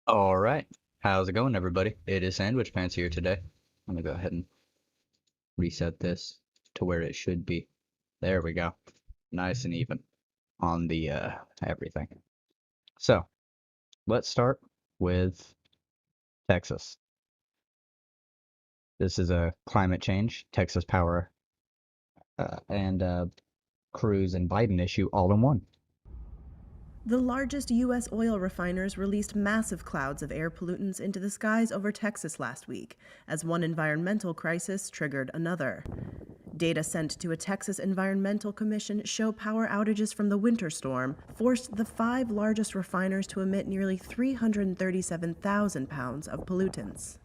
All right. How's it going, everybody? It is Sandwich Pants here today. I'm gonna go ahead and reset this to where it should be. There we go. Nice and even on the everything. So, let's start with Texas. This is a climate change, Texas Power, and Cruz and Biden issue all in one. The largest U.S. oil refiners released massive clouds of air pollutants into the skies over Texas last week, as one environmental crisis triggered another. Data sent to a Texas Environmental Commission show power outages from the winter storm forced the 5 largest refiners to emit nearly 337,000 pounds of pollutants.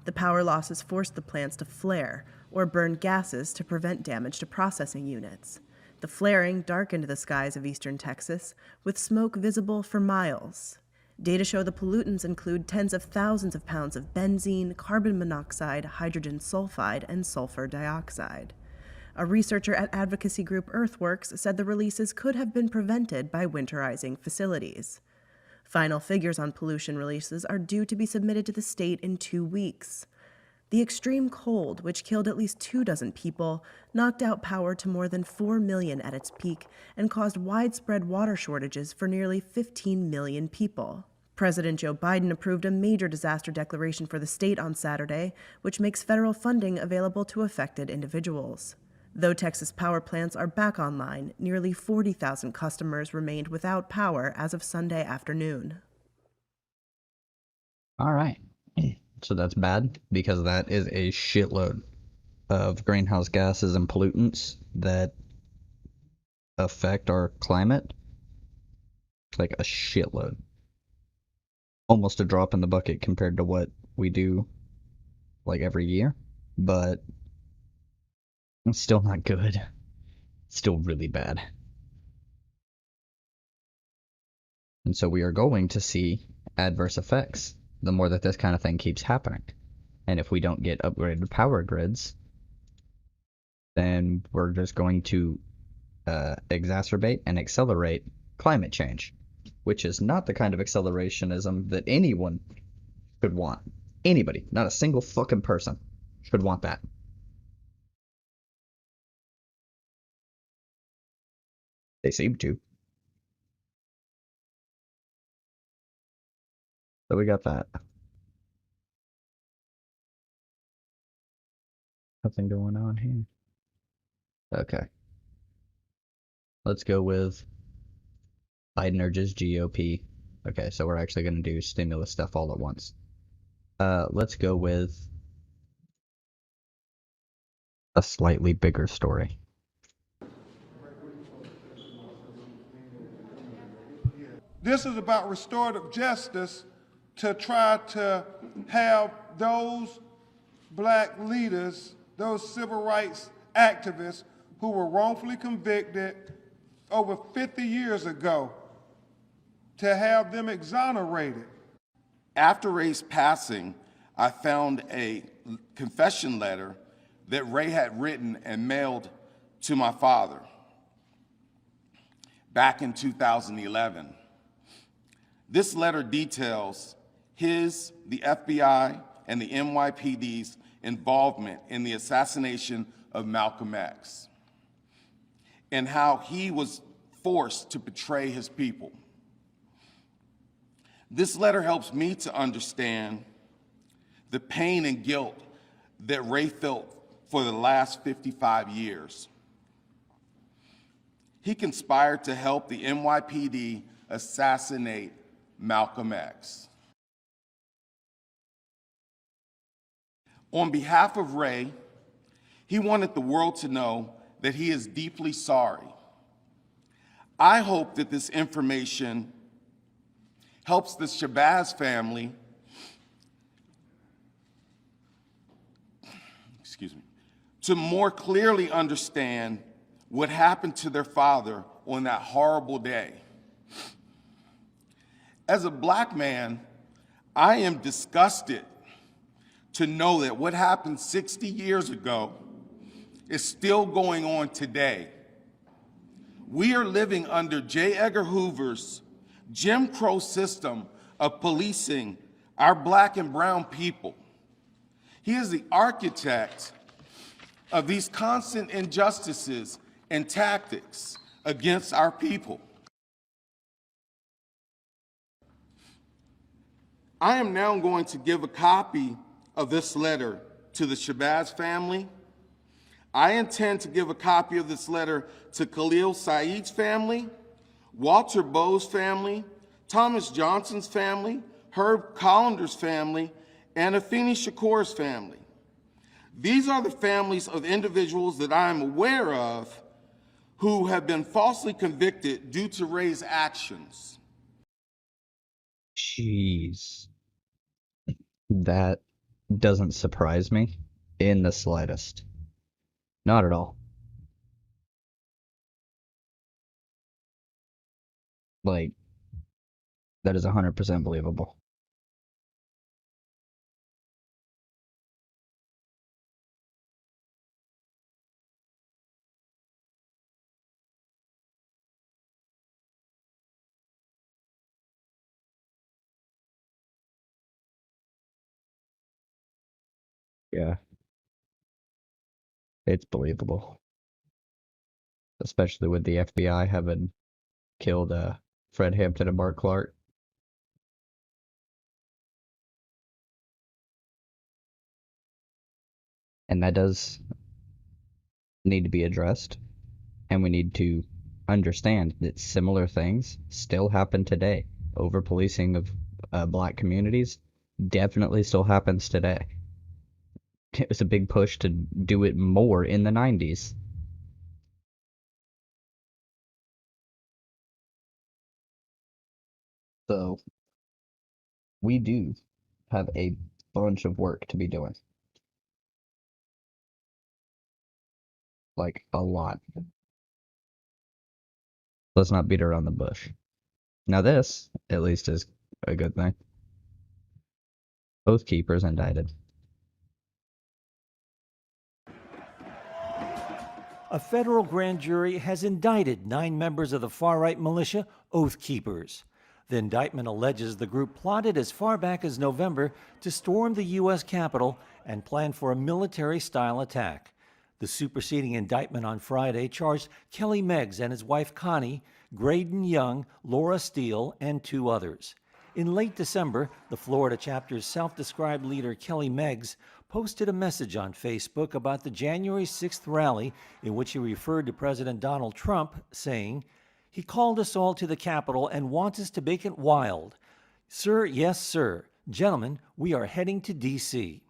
The power losses forced the plants to flare or burn gases to prevent damage to processing units. The flaring darkened the skies of eastern Texas, with smoke visible for miles. Data show the pollutants include tens of thousands of pounds of benzene, carbon monoxide, hydrogen sulfide, and sulfur dioxide. A researcher at advocacy group Earthworks said the releases could have been prevented by winterizing facilities. Final figures on pollution releases are due to be submitted to the state in 2 weeks. The extreme cold, which killed at least 24 people, knocked out power to more than 4 million at its peak and caused widespread water shortages for nearly 15 million people. President Joe Biden approved a major disaster declaration for the state on Saturday, which makes federal funding available to affected individuals. Though Texas power plants are back online, nearly 40,000 customers remained without power as of Sunday afternoon. All right. So that's bad because that is a shitload of greenhouse gases and pollutants that affect our climate. Like a shitload. Almost a drop in the bucket compared to what we do like every year, but it's still not good. It's still really bad. And so we are going to see adverse effects the more that this kind of thing keeps happening. And if we don't get upgraded power grids, then we're just going to exacerbate and accelerate climate change, which is not the kind of accelerationism that anyone could want. Anybody, not a single fucking person, should want that. They seem to. So we got that. Nothing going on here. Okay. Let's go with Biden urges GOP. Okay, so we're actually going to do stimulus stuff all at once. Let's go with a slightly bigger story. This is about restorative justice to try to have those black leaders, those civil rights activists who were wrongfully convicted over 50 years ago, to have them exonerated. After Ray's passing, I found a confession letter that Ray had written and mailed to my father back in 2011. This letter details the FBI, and the NYPD's involvement in the assassination of Malcolm X, and how he was forced to betray his people. This letter helps me to understand the pain and guilt that Ray felt for the last 55 years. He conspired to help the NYPD assassinate Malcolm X. On behalf of Ray, he wanted the world to know that he is deeply sorry. I hope that this information helps the Shabazz family, to more clearly understand what happened to their father on that horrible day. As a black man, I am disgusted to know that what happened 60 years ago is still going on today. We are living under J. Edgar Hoover's Jim Crow system of policing our black and brown people. He is the architect of these constant injustices and tactics against our people. I am now going to give a copy of this letter to the Shabazz family. I intend to give a copy of this letter to Khalil Saeed's family, Walter Bowe's family, Thomas Johnson's family, Herb Collander's family, and Afeni Shakur's family. These are the families of individuals that I am aware of who have been falsely convicted due to Ray's actions. Jeez. That doesn't surprise me in the slightest. Not at all. Like, that is 100% believable. Yeah, it's believable. Especially with the FBI having killed Fred Hampton and Mark Clark. And that does need to be addressed. And we need to understand that similar things still happen today. Over policing of black communities definitely still happens today. It was a big push to do it more in the 90s. So we do have a bunch of work to be doing. Like, a lot. Let's not beat around the bush. Now this, at least, is a good thing. Both keepers indicted. A federal grand jury has indicted 9 members of the far-right militia, Oath Keepers. The indictment alleges the group plotted as far back as November to storm the U.S. Capitol and plan for a military-style attack. The superseding indictment on Friday charged Kelly Meggs and his wife Connie, Graydon Young, Laura Steele, and 2 others. In late December, the Florida chapter's self-described leader Kelly Meggs posted a message on Facebook about the January 6th rally in which he referred to President Donald Trump, saying, "He called us all to the Capitol and wants us to make it wild. Sir, yes, sir. Gentlemen, we are heading to D.C."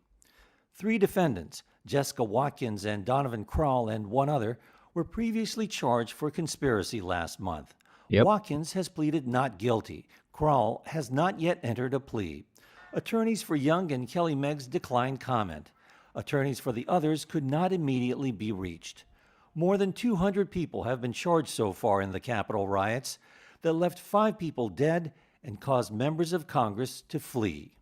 3 defendants, Jessica Watkins and Donovan Krall and one other, were previously charged for conspiracy last month. Yep. Watkins has pleaded not guilty. Krall has not yet entered a plea. Attorneys for Young and Kelly Meggs declined comment. Attorneys for the others could not immediately be reached. More than 200 people have been charged so far in the Capitol riots that left 5 people dead and caused members of Congress to flee.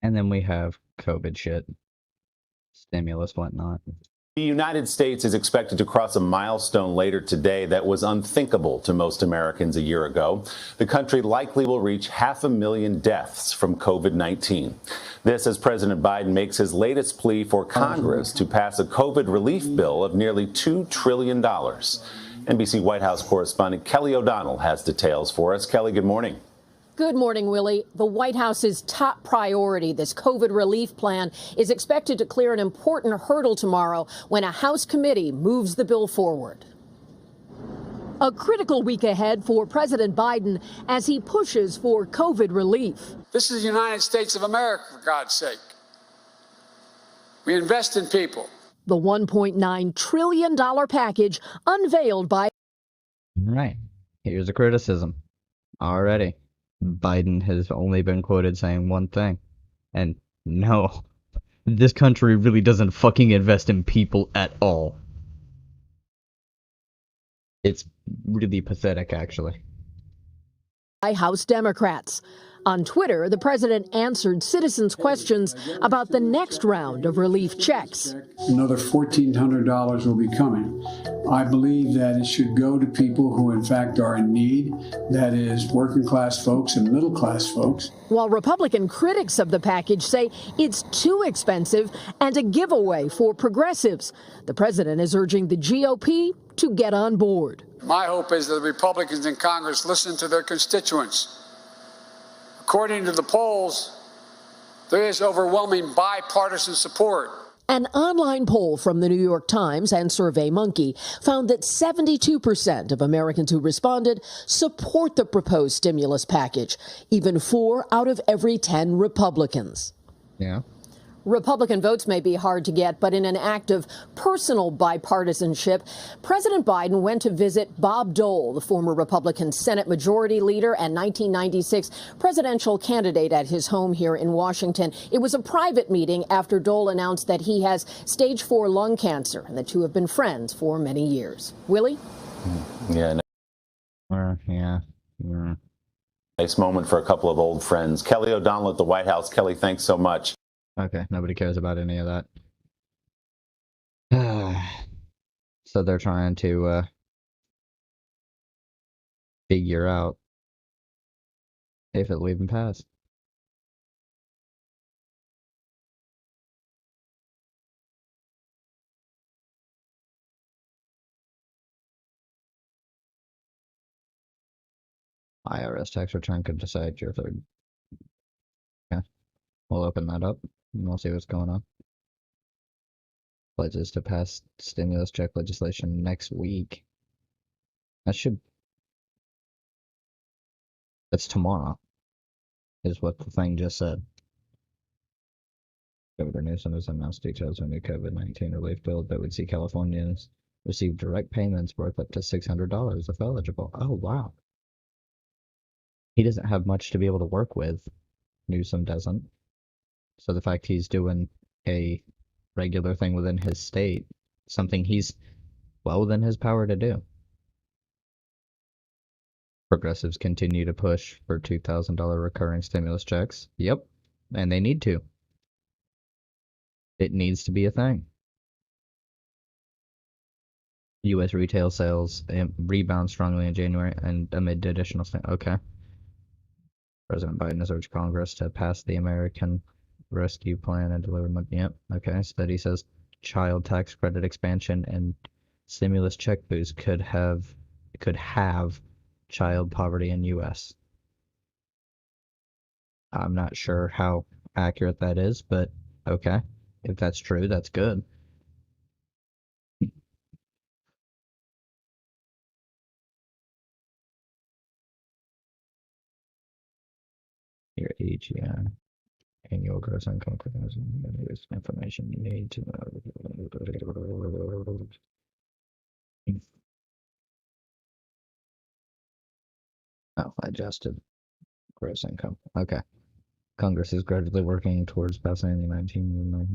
And then we have COVID shit, stimulus, whatnot. The United States is expected to cross a milestone later today that was unthinkable to most Americans a year ago. The country likely will reach 500,000 deaths from COVID-19. This as President Biden makes his latest plea for Congress to pass a COVID relief bill of nearly $2 trillion. NBC White House correspondent Kelly O'Donnell has details for us. Kelly, good morning. Good morning, Willie. The White House's top priority, this COVID relief plan, is expected to clear an important hurdle tomorrow when a House committee moves the bill forward. A critical week ahead for President Biden as he pushes for COVID relief. This is the United States of America, for God's sake. We invest in people. The $1.9 trillion package unveiled by... All right. Here's a criticism. Already, Biden has only been quoted saying one thing. And no, this country really doesn't fucking invest in people at all. It's really pathetic, actually. By House Democrats. On Twitter, the president answered citizens' questions about the next round of relief checks. Another $1,400 will be coming. I believe that it should go to people who, in fact, are in need. That is, working class folks and middle class folks. While Republican critics of the package say it's too expensive and a giveaway for progressives, the president is urging the GOP to get on board. My hope is that the Republicans in Congress listen to their constituents. According to the polls, there is overwhelming bipartisan support. An online poll from the New York Times and SurveyMonkey found that 72% of Americans who responded support the proposed stimulus package, even 4 out of every 10 Republicans. Yeah. Republican votes may be hard to get, but in an act of personal bipartisanship, President Biden went to visit Bob Dole, the former Republican Senate Majority Leader and 1996 presidential candidate, at his home here in Washington. It was a private meeting after Dole announced that he has stage 4 lung cancer, and the two have been friends for many years. Willie? Yeah. Yeah. Nice moment for a couple of old friends. Kelly O'Donnell at the White House. Kelly, thanks so much. Okay, nobody cares about any of that. So they're trying to figure out if it'll even pass. IRS tax return could decide your third. Okay, we'll open that up and we'll see what's going on. Pledges to pass stimulus check legislation next week. That's tomorrow, is what the thing just said. Governor Newsom has announced details of a new COVID-19 relief bill that would see Californians receive direct payments worth up to $600 if eligible. Oh, wow. He doesn't have much to be able to work with. Newsom doesn't. So the fact he's doing a regular thing within his state, something he's well within his power to do. Progressives continue to push for $2,000 recurring stimulus checks. Yep, and they need to. It needs to be a thing. U.S. retail sales rebound strongly in January and amid additional... Okay. President Biden has urged Congress to pass the American Rescue Plan and deliver money. Yep. Okay. Study says child tax credit expansion and stimulus check boost could have child poverty in U.S. I'm not sure how accurate that is, but okay. If that's true, that's good. Your AGI, annual gross income, information you need to oh, adjusted gross income. Okay. Congress is gradually working towards passing the 1400.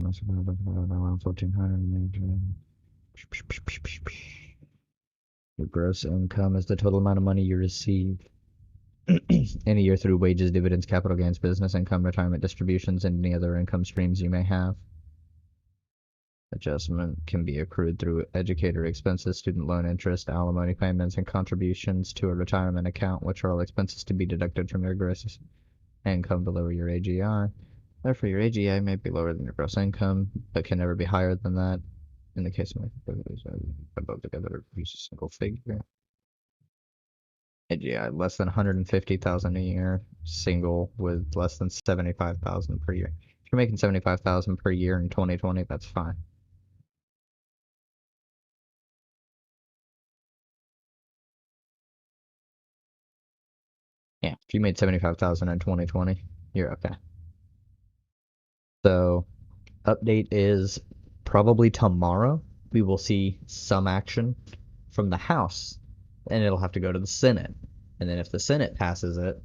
Your gross income is the total amount of money you receive in a year through wages, dividends, capital gains, business income, retirement distributions, and any other income streams you may have. Adjustment can be accrued through educator expenses, student loan interest, alimony payments, and contributions to a retirement account, which are all expenses to be deducted from your gross income below your AGI. Therefore, your AGI may be lower than your gross income, but can never be higher than that. In the case of above together, use a single figure. AGI less than 150,000 a year, single with less than 75,000 per year. If you're making 75,000 per year in 2020, that's fine. Yeah, if you made 75,000 in 2020, you're okay. So, update is probably tomorrow. We will see some action from the House, and it'll have to go to the Senate. And then if the Senate passes it,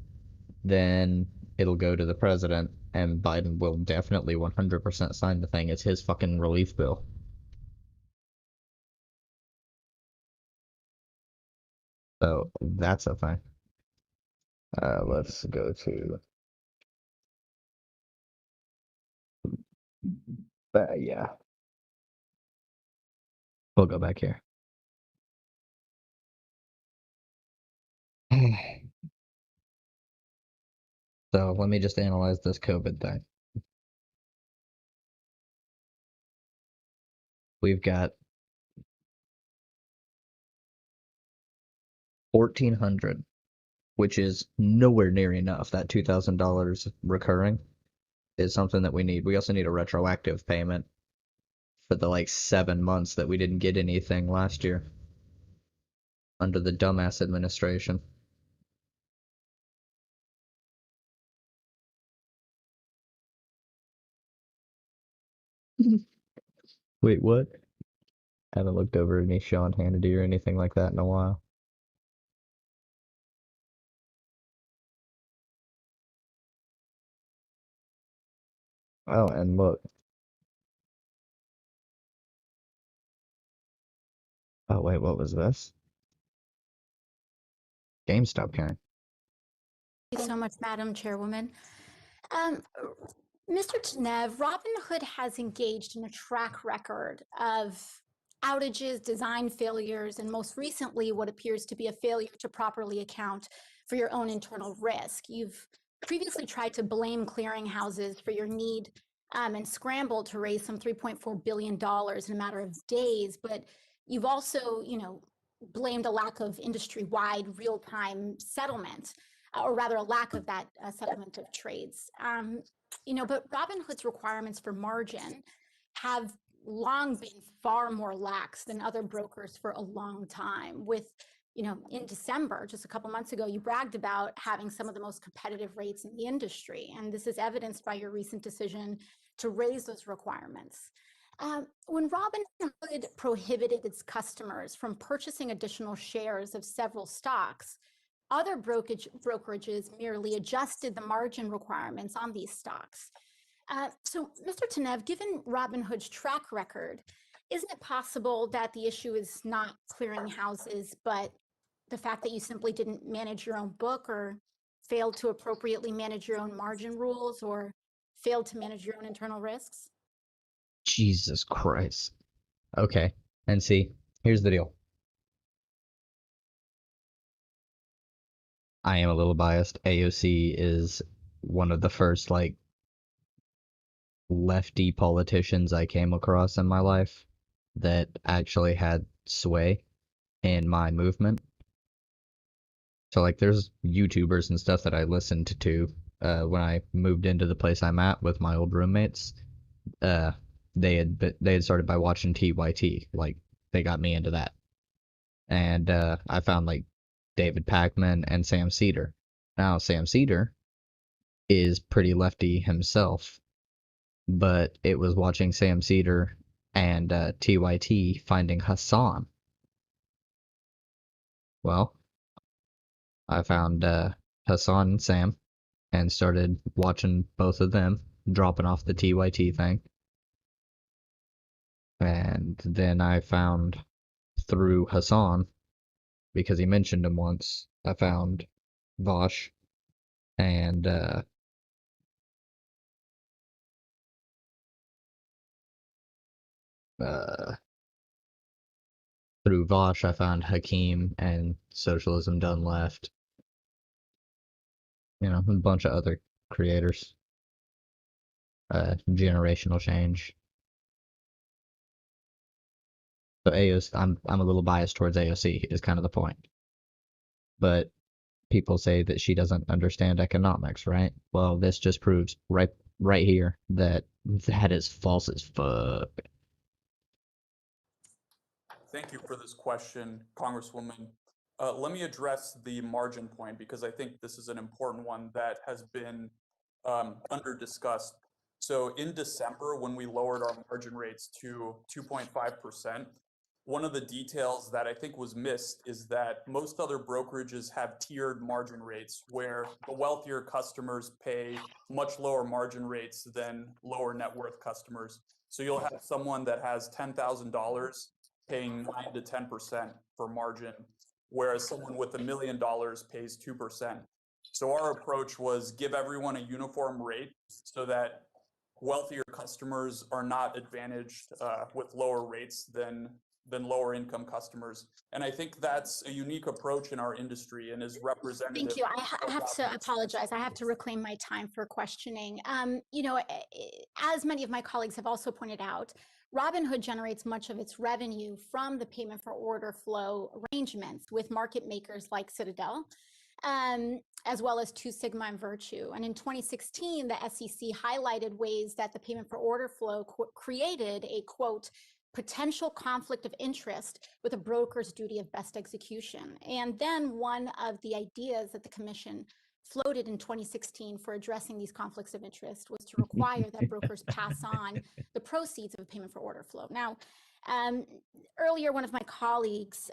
then it'll go to the president, and Biden will definitely 100% sign the thing. It's his fucking relief bill. So that's a thing. Let's go to. Yeah. We'll go back here. So let me just analyze this COVID thing. We've got 1,400, which is nowhere near enough. That $2,000 recurring is something that we need. We also need a retroactive payment for the like 7 months that we didn't get anything last year under the dumbass administration. Wait, what? Haven't looked over any Sean Hannity or anything like that in a while. Oh, and look. Oh, wait, what was this? GameStop Karen. Thank you so much, Madam Chairwoman. Mr. Tanev, Robinhood has engaged in a track record of outages, design failures, and most recently, what appears to be a failure to properly account for your own internal risk. You've previously tried to blame clearinghouses for your need and scrambled to raise some $3.4 billion in a matter of days, but you've also, blamed a lack of industry-wide real-time settlement, or rather a lack of that settlement of trades. But Robinhood's requirements for margin have long been far more lax than other brokers for a long time. In December, just a couple months ago, you bragged about having some of the most competitive rates in the industry. And this is evidenced by your recent decision to raise those requirements. When Robinhood prohibited its customers from purchasing additional shares of several stocks, other brokerages merely adjusted the margin requirements on these stocks. So, Mr. Tanev, given Robinhood's track record, isn't it possible that the issue is not clearinghouses, but the fact that you simply didn't manage your own book, or failed to appropriately manage your own margin rules, or failed to manage your own internal risks? Jesus Christ. Okay, and see, here's the deal. I am a little biased. AOC is one of the first like lefty politicians I came across in my life that actually had sway in my movement. So like there's YouTubers and stuff that I listened to when I moved into the place I'm at with my old roommates. Uh, they had started by watching TYT. Like they got me into that. And I found like David Pakman and Sam Cedar. Now Sam Cedar is pretty lefty himself, but it was watching Sam Cedar and TYT finding Hassan. Well, I found Hassan and Sam and started watching both of them, dropping off the TYT thing. And then I found through Hassan, because he mentioned him once, I found Vosh and through Vosh I found Hakeem and Socialism Done Left. You know, a bunch of other creators. Generational change. So AOC, I'm a little biased towards AOC is kind of the point. But people say that she doesn't understand economics, right? Well, this just proves right here that that is false as fuck. Thank you for this question, Congresswoman. Let me address the margin point because I think this is an important one that has been under discussed. So in December, when we lowered our margin rates to 2.5%, one of the details that I think was missed is that most other brokerages have tiered margin rates where the wealthier customers pay much lower margin rates than lower net worth customers. So you'll have someone that has $10,000 paying 9 to 10% for margin, whereas someone with $1 million pays 2%. So our approach was give everyone a uniform rate so that wealthier customers are not advantaged with lower rates than lower income customers. And I think that's a unique approach in our industry and is representative. Thank you. I have to apologize. I have to reclaim my time for questioning. You know, as many of my colleagues have also pointed out, Robinhood generates much of its revenue from the payment for order flow arrangements with market makers like Citadel, as well as Two Sigma and Virtue. And in 2016, the SEC highlighted ways that the payment for order flow created a, quote, potential conflict of interest with a broker's duty of best execution. And then one of the ideas that the commission floated in 2016 for addressing these conflicts of interest was to require that brokers pass on the proceeds of a payment for order flow. Now, earlier, one of my colleagues,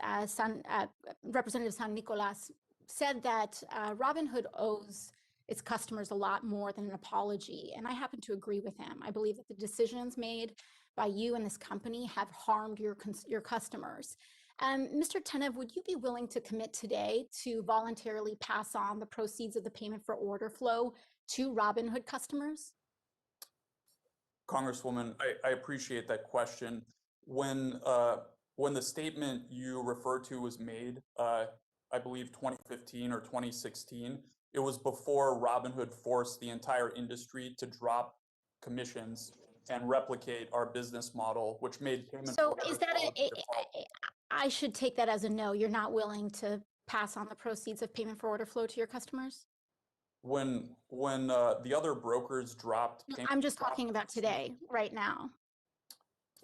Representative San Nicolas, said that Robinhood owes its customers a lot more than an apology. And I happen to agree with him. I believe that the decisions made by you and this company have harmed your customers. Mr. Tenev, would you be willing to commit today to voluntarily pass on the proceeds of the payment for order flow to Robinhood customers? Congresswoman, I appreciate that question. When the statement you referred to was made, I believe 2015 or 2016, it was before Robinhood forced the entire industry to drop commissions and replicate our business model, which made payment. So is that I should take that as a no, you're not willing to pass on the proceeds of payment for order flow to your customers? When the other brokers dropped payment, I'm just talking about today, right now.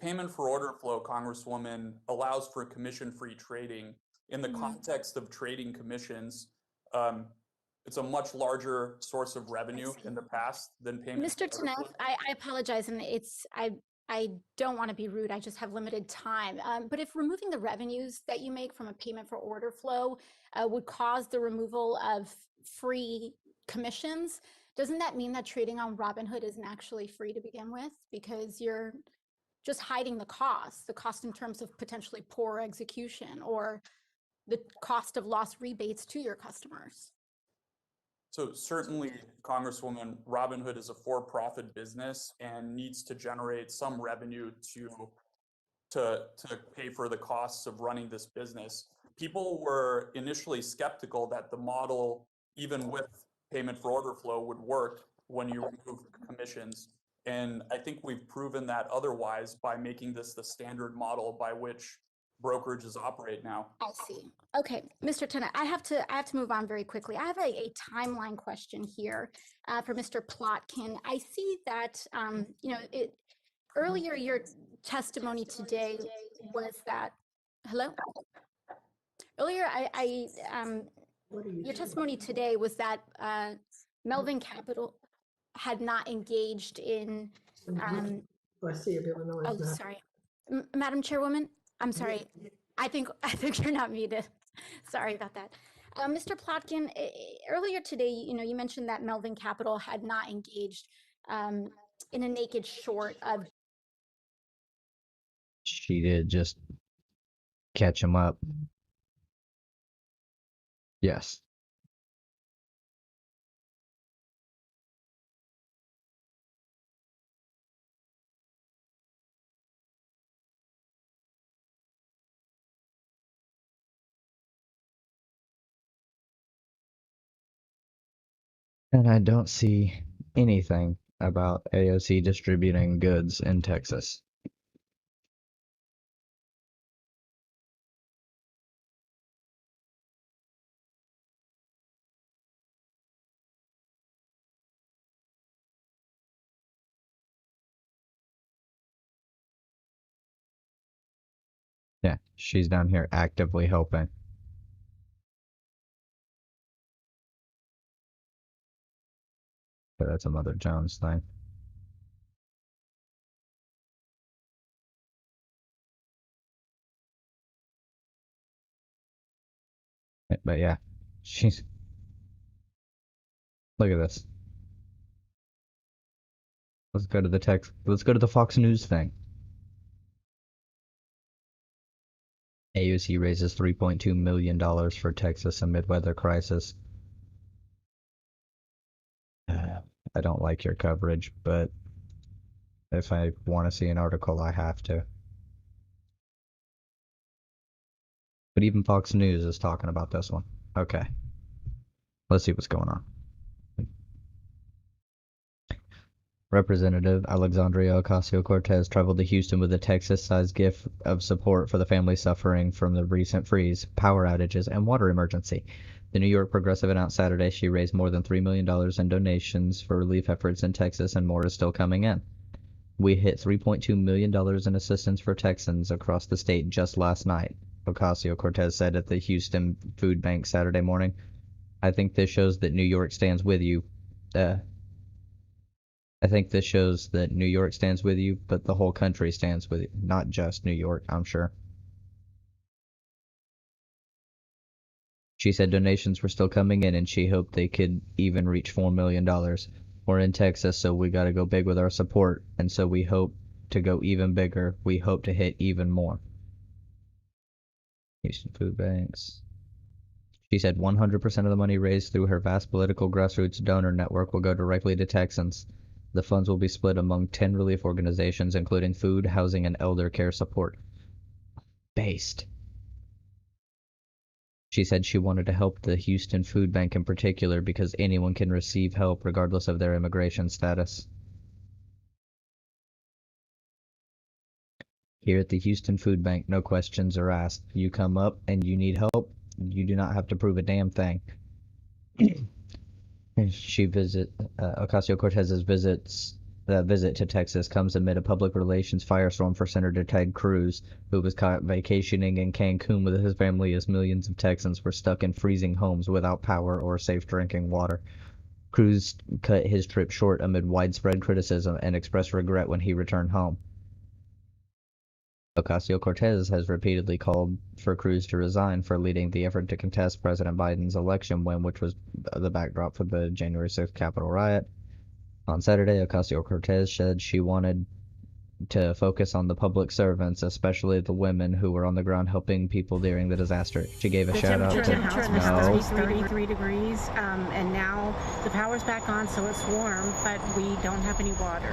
Payment for order flow, Congresswoman, allows for commission-free trading. In the context of trading commissions, it's a much larger source of revenue in the past than payment. Mr. Tenev, I apologize, and I don't want to be rude. I just have limited time. But if removing the revenues that you make from a payment for order flow would cause the removal of free commissions, doesn't that mean that trading on Robinhood isn't actually free to begin with? Because you're just hiding the cost in terms of potentially poor execution or the cost of lost rebates to your customers. So certainly, Congresswoman, Robinhood is a for-profit business and needs to generate some revenue to pay for the costs of running this business. People were initially skeptical that the model even with payment for order flow, would work when you remove commissions. And I think we've proven that otherwise by making this the standard model by which brokerages operate now. I see. Okay, Mr. Tennant, I have to move on very quickly. I have a timeline question here for Mr. Plotkin. I see that earlier your testimony today was that hello. Earlier, your testimony today was that Melvin Capital had not engaged in. I see of Illinois. Oh, sorry, Madam Chairwoman. I'm sorry. I think you're not muted. Sorry about that. Mr. Plotkin, earlier today, you mentioned that Melvin Capital had not engaged in a naked short of. She did just catch him up. Yes. And I don't see anything about AOC distributing goods in Texas. Yeah, she's down here actively helping. But that's a Mother Jones thing. But yeah, she's. Look at this. Let's go to the text. Let's go to the Fox News thing. AOC raises $3.2 million for Texas amid weather crisis. I don't like your coverage, but if I want to see an article, I have to. But even Fox News is talking about this one. Okay. Let's see what's going on. Representative Alexandria Ocasio-Cortez traveled to Houston with a Texas-sized gift of support for the families suffering from the recent freeze, power outages, and water emergency. The New York Progressive announced Saturday she raised more than $3 million in donations for relief efforts in Texas, and more is still coming in. We hit $3.2 million in assistance for Texans across the state just last night, Ocasio-Cortez said at the Houston Food Bank Saturday morning. I think this shows that New York stands with you. I think this shows that New York stands with you, but the whole country stands with you. Not just New York, I'm sure. She said donations were still coming in, and she hoped they could even reach $4 million. We're in Texas, so we gotta go big with our support, and so we hope to go even bigger. We hope to hit even more. Houston Food Banks. She said 100% of the money raised through her vast political grassroots donor network will go directly to Texans. The funds will be split among 10 relief organizations, including food, housing, and elder care support. Based. She said she wanted to help the Houston Food Bank in particular because anyone can receive help regardless of their immigration status. Here at the Houston Food Bank, no questions are asked. You come up and you need help, you do not have to prove a damn thing. Ocasio-Cortez's visit to Texas comes amid a public relations firestorm for Senator Ted Cruz, who was caught vacationing in Cancun with his family as millions of Texans were stuck in freezing homes without power or safe drinking water. Cruz cut his trip short amid widespread criticism and expressed regret when he returned home. Ocasio-Cortez has repeatedly called for Cruz to resign for leading the effort to contest President Biden's election win, which was the backdrop for the January 6th Capitol riot. On Saturday, Ocasio-Cortez said she wanted to focus on the public servants, especially the women who were on the ground helping people during the disaster. She gave a shout out to... The temperature in the house is 33 degrees, and now the power's back on, so it's warm, but we don't have any water.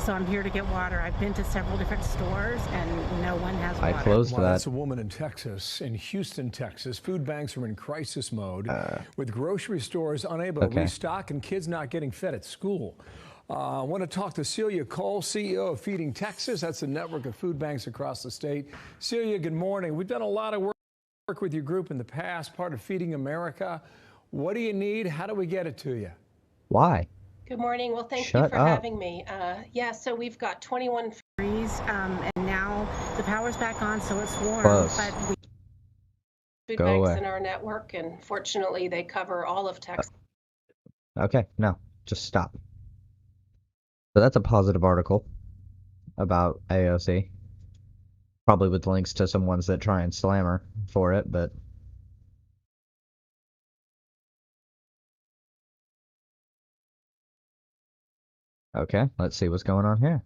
So I'm here to get water. I've been to several different stores and no one has water. I closed Well, that. that's a woman in Texas. In Houston, Texas, food banks are in crisis mode with grocery stores unable to restock and kids not getting fed at school. I want to talk to Celia Cole, CEO of Feeding Texas. That's a network of food banks across the state. Celia, good morning. We've done a lot of work with your group in the past, part of Feeding America. What do you need? How do we get it to you? Why? Good morning. Well, thank Shut you for up. having me. Yeah, so we've got 21 Degrees, and now the power's back on, so it's warm. Close. But we food Go banks away. in our network, and fortunately, they cover all of Texas. Okay, no, just stop. So that's a positive article about AOC. Probably with links to some ones that try and slam her for it, but... Okay, let's see what's going on here.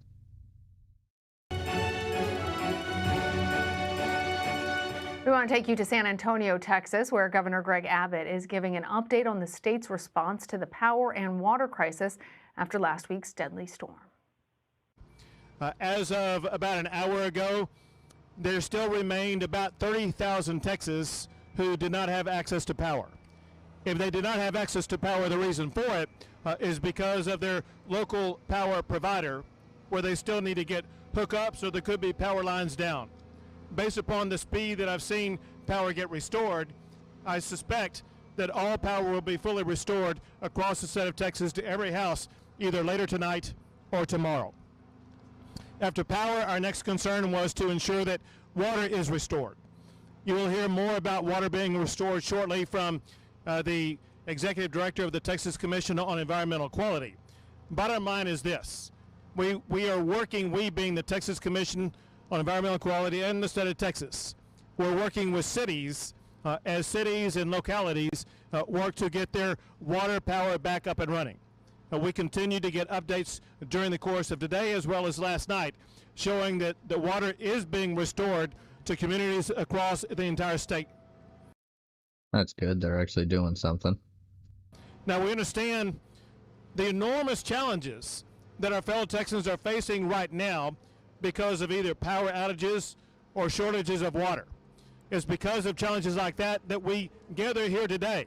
We want to take you to San Antonio, Texas, where Governor Greg Abbott is giving an update on the state's response to the power and water crisis after last week's deadly storm. As of about an hour ago, there still remained about 30,000 Texans who did not have access to power. If they did not have access to power, the reason for it is because of their local power provider, where they still need to get hookups or there could be power lines down. Based upon the speed that I've seen power get restored, I suspect that all power will be fully restored across the state of Texas to every house either later tonight or tomorrow. After power, our next concern was to ensure that water is restored. You will hear more about water being restored shortly from the Executive Director of the Texas Commission on Environmental Quality. Bottom line is this. We are working, we being the Texas Commission on Environmental Quality and the state of Texas, we're working with cities as cities and localities work to get their water power back up and running. We continue to get updates during the course of today as well as last night showing that the water is being restored to communities across the entire state. That's good. They're actually doing something. Now, we understand the enormous challenges that our fellow Texans are facing right now because of either power outages or shortages of water. It's because of challenges like that that we gather here today.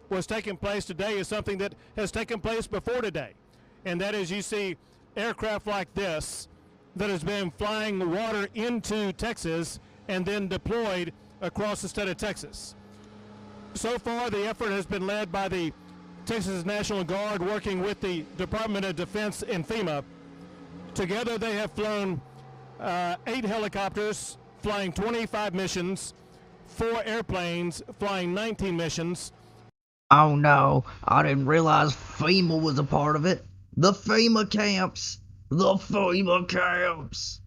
What's taking place today is something that has taken place before today, and that is you see aircraft like this that has been flying water into Texas and then deployed across the state of Texas. So far, the effort has been led by the Texas National Guard working with the Department of Defense and FEMA. Together, they have flown 8 helicopters, flying 25 missions, 4 airplanes, flying 19 missions. Oh no, I didn't realize FEMA was a part of it. The FEMA camps! The FEMA camps!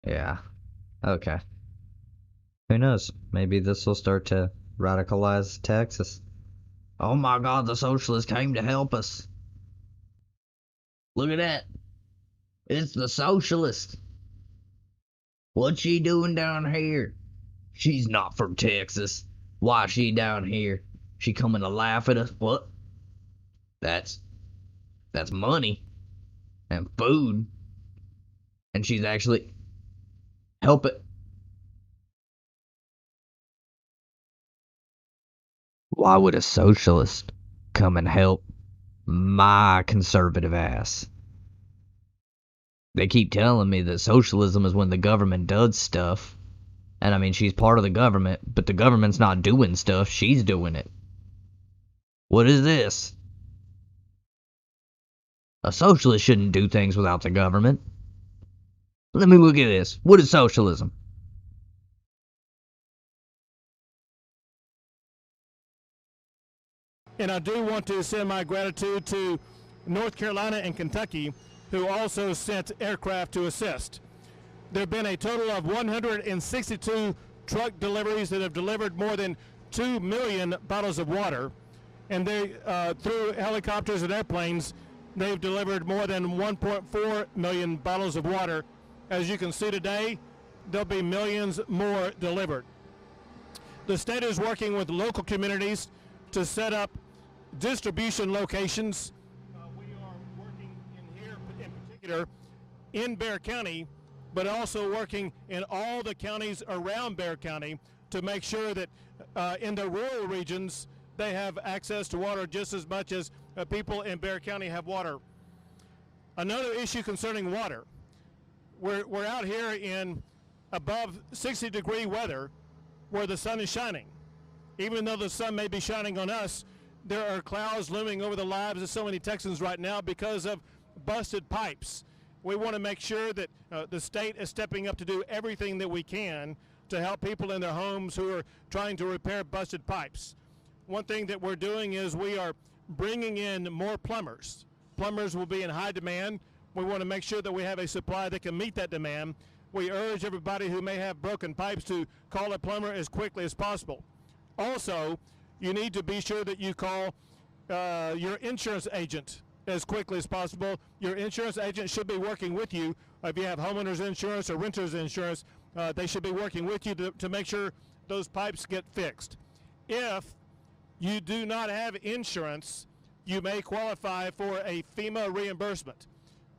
Yeah, okay. Who knows? Maybe this will start to radicalize Texas. Oh my god, the socialists came to help us. Look at that. It's the socialist. What's she doing down here? She's not from Texas. Why is she down here? She coming to laugh at us? What? That's money. And food. And she's actually helping. Why would a socialist come and help my conservative ass? They keep telling me that socialism is when the government does stuff. And I mean, she's part of the government, but the government's not doing stuff, she's doing it. What is this? A socialist shouldn't do things without the government. Let me look at this. What is socialism? And I do want to send my gratitude to North Carolina and Kentucky, who also sent aircraft to assist. There have been a total of 162 truck deliveries that have delivered more than 2 million bottles of water. And they, through helicopters and airplanes, they've delivered more than 1.4 million bottles of water. As you can see today, there'll be millions more delivered. The state is working with local communities to set up distribution locations. We are working in here in Bexar County, but also working in all the counties around Bexar County to make sure that in the rural regions they have access to water just as much as people in Bexar County have water. Another issue concerning water, we're out here in above 60-degree weather where the sun is shining. Even though the sun may be shining on us, there are clouds looming over the lives of so many Texans right now because of busted pipes. We want to make sure that the state is stepping up to do everything that we can to help people in their homes who are trying to repair busted pipes. One thing that we're doing is we are bringing in more plumbers. Plumbers will be in high demand. We want to make sure that we have a supply that can meet that demand. We urge everybody who may have broken pipes to call a plumber as quickly as possible. Also, you need to be sure that you call your insurance agent as quickly as possible. Your insurance agent should be working with you. If you have homeowners insurance or renters insurance, they should be working with you to make sure those pipes get fixed. If you do not have insurance, you may qualify for a FEMA reimbursement.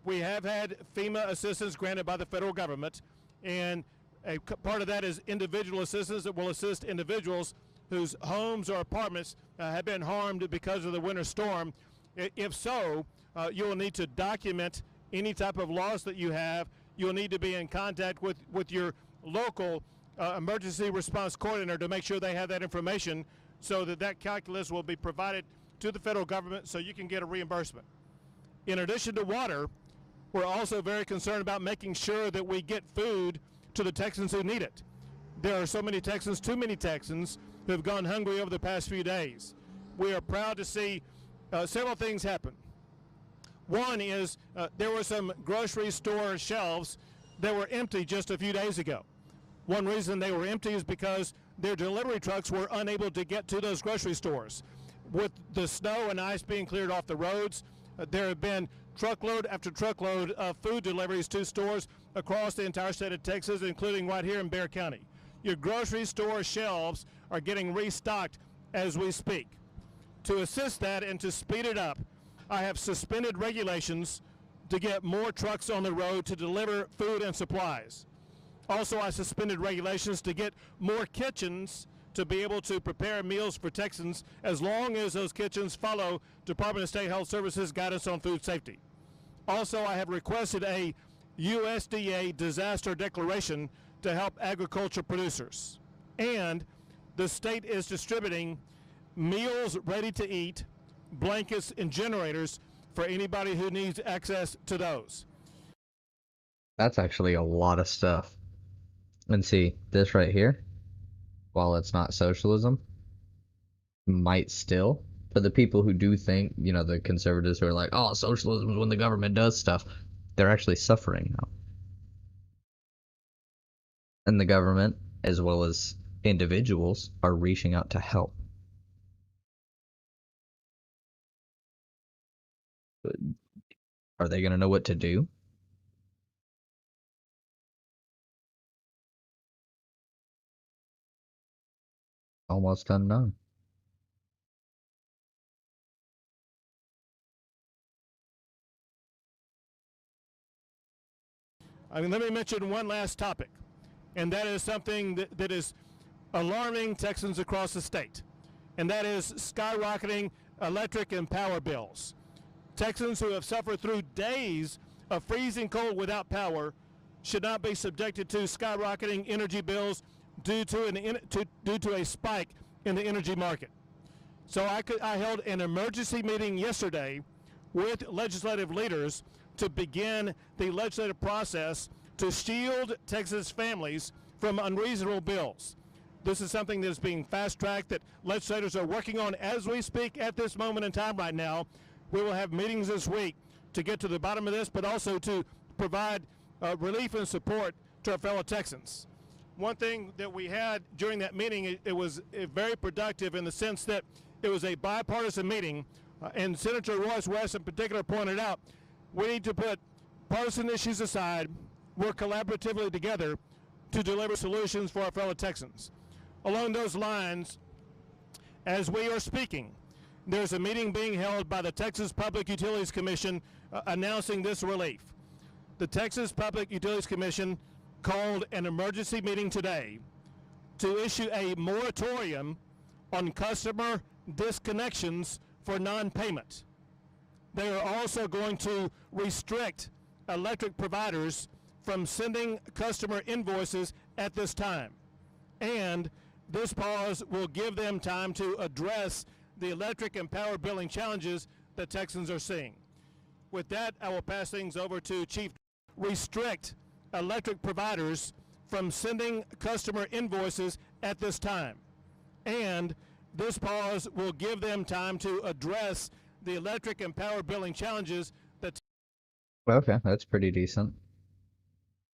We have had FEMA assistance granted by the federal government, and a part of that is individual assistance that will assist individuals whose homes or apartments have been harmed because of the winter storm. If so, you will need to document any type of loss that you have. You'll need to be in contact with your local emergency response coordinator to make sure they have that information so that calculus will be provided to the federal government so you can get a reimbursement. In addition to water, we're also very concerned about making sure that we get food to the Texans who need it. There are so many Texans, too many Texans, who have gone hungry over the past few days. We are proud to see several things happen. One is there were some grocery store shelves that were empty just a few days ago. One reason they were empty is because their delivery trucks were unable to get to those grocery stores. With the snow and ice being cleared off the roads, there have been truckload after truckload of food deliveries to stores across the entire state of Texas, including right here in Bexar County. Your grocery store shelves are getting restocked as we speak. To assist that and to speed it up, I have suspended regulations to get more trucks on the road to deliver food and supplies. Also, I suspended regulations to get more kitchens to be able to prepare meals for Texans as long as those kitchens follow Department of State Health Services guidance on food safety. Also, I have requested a USDA disaster declaration to help agriculture producers. And the state is distributing meals ready to eat, blankets, and generators for anybody who needs access to those. That's actually a lot of stuff. And see, this right here, while it's not socialism, might still, for the people who do think, you know, the conservatives who are like, oh, socialism is when the government does stuff, they're actually suffering now. And the government, as well as individuals, are reaching out to help. But are they going to know what to do? Almost unknown. Let me mention one last topic, and that is something that is alarming Texans across the state, and that is skyrocketing electric and power bills. Texans who have suffered through days of freezing cold without power should not be subjected to skyrocketing energy bills due to a spike in the energy market. So I held an emergency meeting yesterday with legislative leaders to begin the legislative process to shield Texas families from unreasonable bills. This is something that is being fast-tracked that legislators are working on as we speak at this moment in time right now. We will have meetings this week to get to the bottom of this, but also to provide relief and support to our fellow Texans. One thing that we had during that meeting, it was very productive in the sense that it was a bipartisan meeting, and Senator Royce West in particular pointed out, we need to put partisan issues aside, work collaboratively together to deliver solutions for our fellow Texans. Along those lines, as we are speaking, there's a meeting being held by the Texas Public Utilities Commission announcing this relief. The Texas Public Utilities Commission called an emergency meeting today to issue a moratorium on customer disconnections for non-payment. They are also going to restrict electric providers from sending customer invoices at this time. And this pause will give them time to address the electric and power billing challenges that Texans are seeing. With that, I will pass things over to Chief. Restrict electric providers from sending customer invoices at this time. And this pause will give them time to address the electric and power billing challenges that. Okay, that's pretty decent.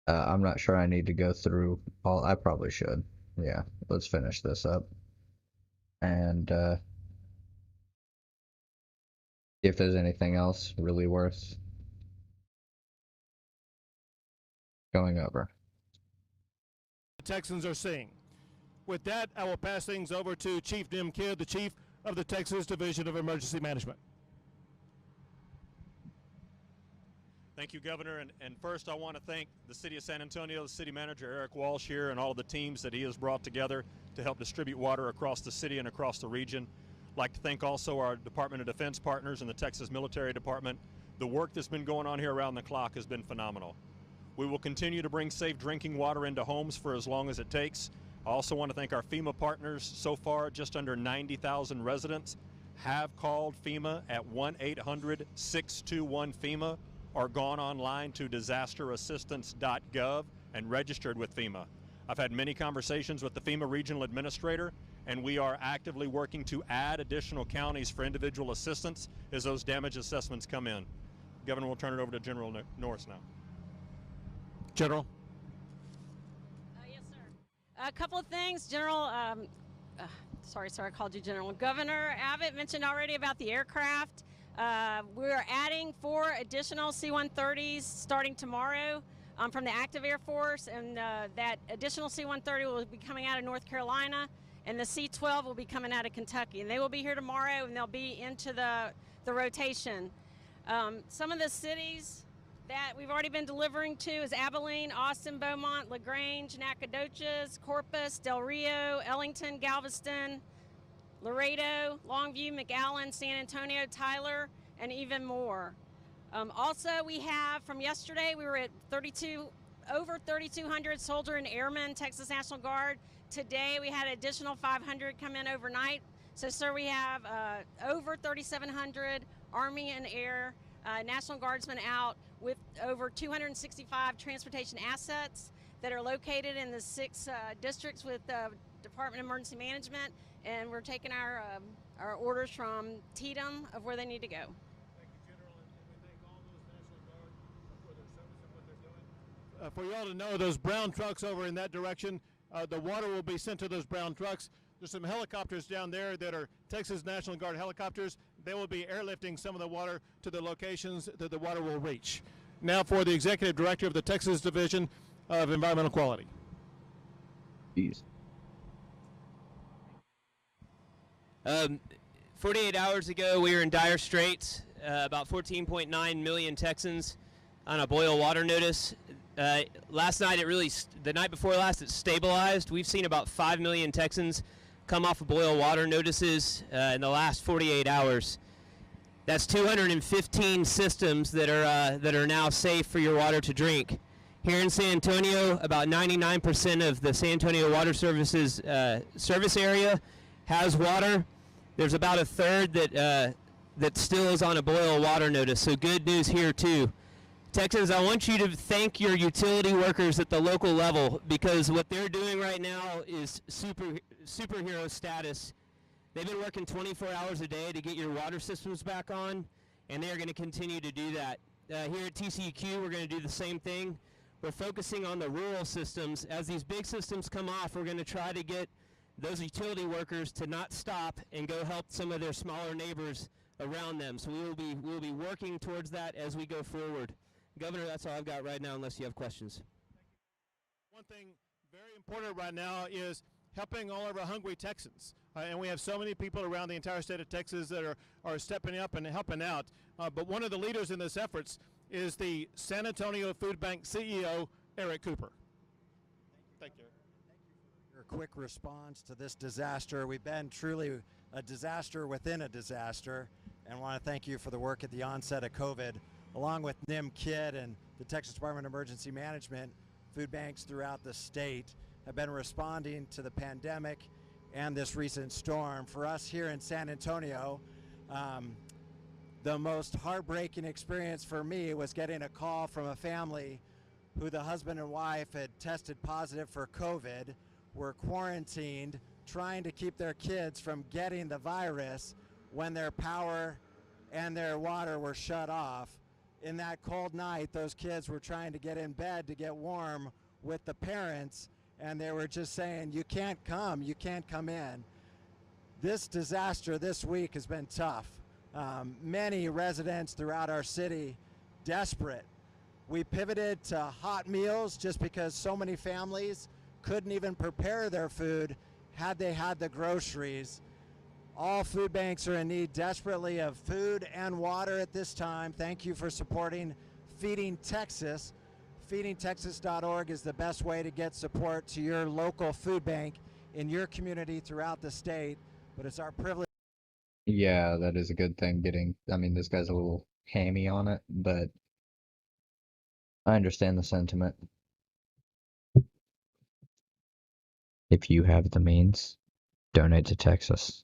I'm not sure I need to go through all. I probably should. Yeah, let's finish this up. And see if there's anything else really worth going over. Texans are seeing. With that, I will pass things over to Chief Dim Kidd, the Chief of the Texas Division of Emergency Management. Thank you, Governor. And first, I want to thank the City of San Antonio, the City Manager Eric Walsh here, and all of the teams that he has brought together to help distribute water across the city and across the region. I'd like to thank also our Department of Defense partners and the Texas Military Department. The work that's been going on here around the clock has been phenomenal. We will continue to bring safe drinking water into homes for as long as it takes. I also want to thank our FEMA partners. So far, just under 90,000 residents have called FEMA at 1-800-621-FEMA or gone online to disasterassistance.gov and registered with FEMA. I've had many conversations with the FEMA regional administrator, and we are actively working to add additional counties for individual assistance as those damage assessments come in. Governor, we'll turn it over to General Norris now. General. Yes, sir. A couple of things, General. Sorry, I called you General. Governor Abbott mentioned already about the aircraft. We're adding 4 additional C-130s starting tomorrow from the active Air Force, and that additional C-130 will be coming out of North Carolina, and the C-12 will be coming out of Kentucky. And they will be here tomorrow, and they'll be into the rotation. Some of the cities that we've already been delivering to is Abilene, Austin, Beaumont, LaGrange, Nacogdoches, Corpus, Del Rio, Ellington, Galveston, Laredo, Longview, McAllen, San Antonio, Tyler, and even more. Also, we have from yesterday, we were at over 3,200 soldier and airmen, Texas National Guard. Today, we had an additional 500 come in overnight. So, sir, we have over 3,700 Army and Air National Guardsmen out with over 265 transportation assets that are located in the 6 districts with the Department of Emergency Management, and we're taking our orders from TDM of where they need to go. Thank you, General, and we thank all those National Guard for their service and what they're doing. For you all to know, those brown trucks over in that direction, the water will be sent to those brown trucks. There's some helicopters down there that are Texas National Guard helicopters. They will be airlifting some of the water to the locations that the water will reach. Now for the Executive Director of the Texas Division of Environmental Quality. Jeez. 48 hours ago, we were in dire straits. About 14.9 million Texans on a boil water notice. Last night, the night before last, it stabilized. We've seen about 5 million Texans come off of boil water notices in the last 48 hours. That's 215 systems that are now safe for your water to drink. Here in San Antonio, about 99% of the San Antonio Water Services service area has water. There's about a third that still is on a boil water notice, so good news here too. Texans, I want you to thank your utility workers at the local level, because what they're doing right now is superhero status. They've been working 24 hours a day to get your water systems back on, and they are going to continue to do that. Here at TCEQ, we're going to do the same thing. We're focusing on the rural systems. As these big systems come off, we're going to try to get those utility workers to not stop and go help some of their smaller neighbors around them. So we'll be working towards that as we go forward. Governor, that's all I've got right now, unless you have questions. One thing very important right now is helping all of our hungry Texans. And we have so many people around the entire state of Texas that are stepping up and helping out. But one of the leaders in this efforts is the San Antonio Food Bank CEO, Eric Cooper. Thank you. Your quick response to this disaster. We've been truly a disaster within a disaster, and want to thank you for the work at the onset of COVID, along with NIM KID and the Texas Department of Emergency Management. Food banks throughout the state have been responding to the pandemic and this recent storm. For us here in San Antonio, the most heartbreaking experience for me was getting a call from a family who the husband and wife had tested positive for COVID, were quarantined, trying to keep their kids from getting the virus when their power and their water were shut off. In that cold night, those kids were trying to get in bed to get warm with the parents, and they were just saying, you can't come in. This disaster this week has been tough. Many residents throughout our city desperate. We pivoted to hot meals just because so many families couldn't even prepare their food had they had the groceries. All food banks are in need desperately of food and water at this time. Thank you for supporting Feeding Texas. FeedingTexas.org is the best way to get support to your local food bank in your community throughout the state. But it's our privilege. Yeah, that is a good thing I mean, this guy's a little hammy on it, but I understand the sentiment. If you have the means, donate to Texas.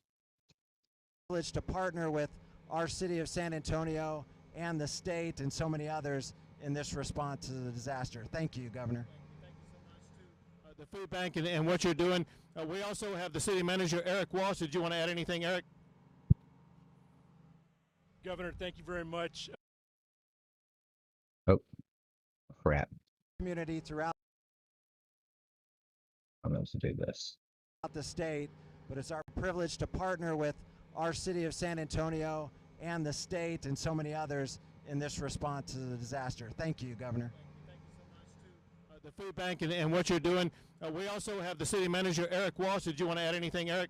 To partner with our city of San Antonio and the state and so many others in this response to the disaster. Thank you, Governor. Thank you so much to the food bank and what you're doing. We also have the city manager, Eric Walsh. Did you want to add anything, Eric? Governor, thank you very much. Oh, crap. Community throughout I'm going to do this. the state, but it's our privilege to partner with our city of San Antonio and the state and so many others in this response to the disaster. Thank you, Governor. Thank you so much to the food bank and what you're doing. We also have the city manager, Eric Walsh. Did you want to add anything, Eric?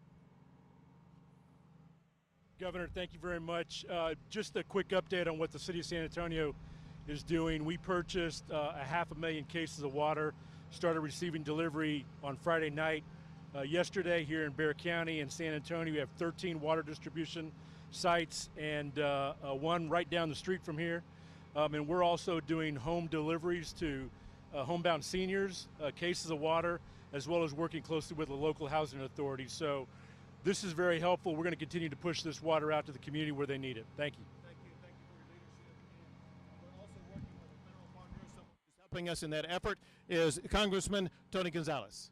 Governor, thank you very much. Just a quick update on what the city of San Antonio is doing. We purchased 500,000 cases of water, started receiving delivery on Friday night. Yesterday here in Bexar County and San Antonio, we have 13 water distribution sites and one right down the street from here. And we're also doing home deliveries to homebound seniors, cases of water, as well as working closely with the local housing authority. So this is very helpful. We're going to continue to push this water out to the community where they need it. Thank you. Thank you for your leadership. And we're also working with a federal partner. Someone who's helping us in that effort is Congressman Tony Gonzalez.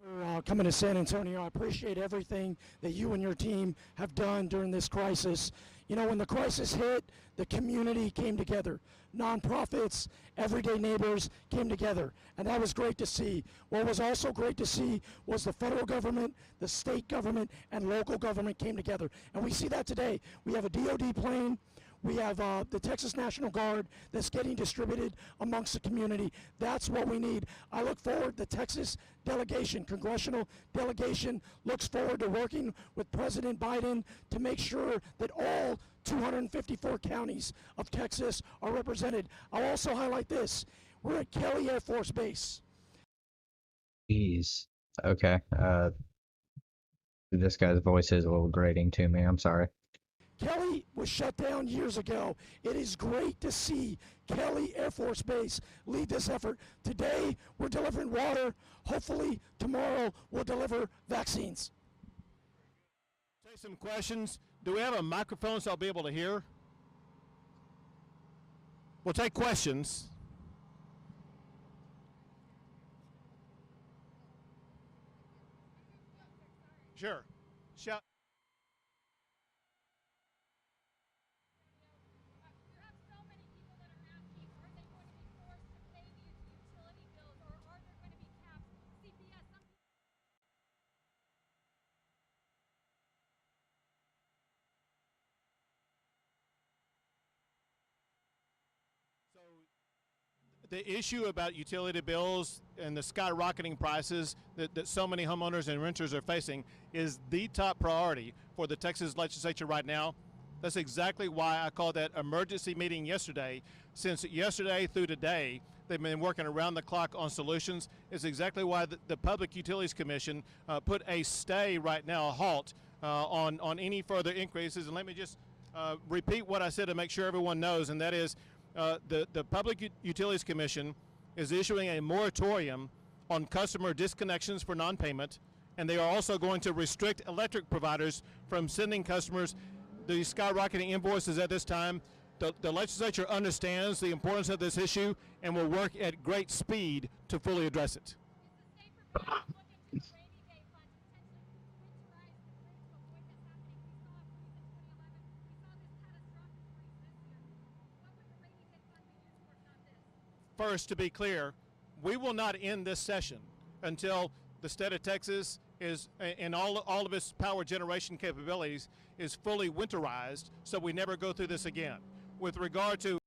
For coming to San Antonio. I appreciate everything that you and your team have done during this crisis. You know, when the crisis hit, the community came together. Nonprofits, everyday neighbors came together, and that was great to see. What was also great to see was the federal government, the state government, and local government came together. And we see that today. We have a DOD plane. We have the Texas National Guard that's getting distributed amongst the community. That's what we need. I look forward, the Texas delegation, congressional delegation, looks forward to working with President Biden to make sure that all 254 counties of Texas are represented. I'll also highlight this. We're at Kelly Air Force Base. Jeez. Okay. This guy's voice is a little grating to me. I'm sorry. Kelly was shut down years ago. It is great to see Kelly Air Force Base lead this effort. Today, we're delivering water. Hopefully, tomorrow, we'll deliver vaccines. Take some questions. Do we have a microphone so I'll be able to hear? We'll take questions. Sure. Shout. The issue about utility bills and the skyrocketing prices that so many homeowners and renters are facing is the top priority for the Texas legislature right now. That's exactly why I called that emergency meeting yesterday. Since yesterday through today, they've been working around the clock on solutions. It's exactly why the Public Utilities Commission put a stay right now, a halt on any further increases. And let me just repeat what I said to make sure everyone knows, and that is the Public Utilities Commission is issuing a moratorium on customer disconnections for non-payment, and they are also going to restrict electric providers from sending customers the skyrocketing invoices at this time. The legislature understands the importance of this issue and will work at great speed to fully address it. First, to be clear, we will not end this session until the state of Texas is, and all of its power generation capabilities, is fully winterized, so we never go through this again. With regard to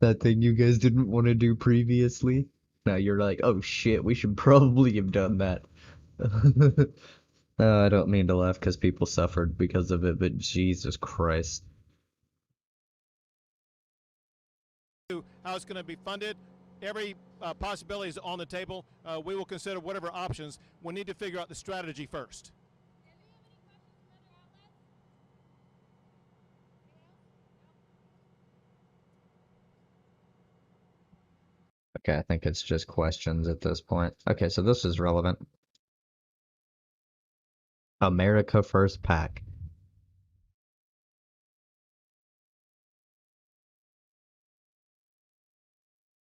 that thing you guys didn't want to do previously, now you're like, oh shit, we should probably have done that. I don't mean to laugh because people suffered because of it, but Jesus Christ. how it's going to be funded, every possibility is on the table. We will consider whatever options. We need to figure out the strategy first. Okay, I think it's just questions at this point. Okay, so this is relevant. America First PAC.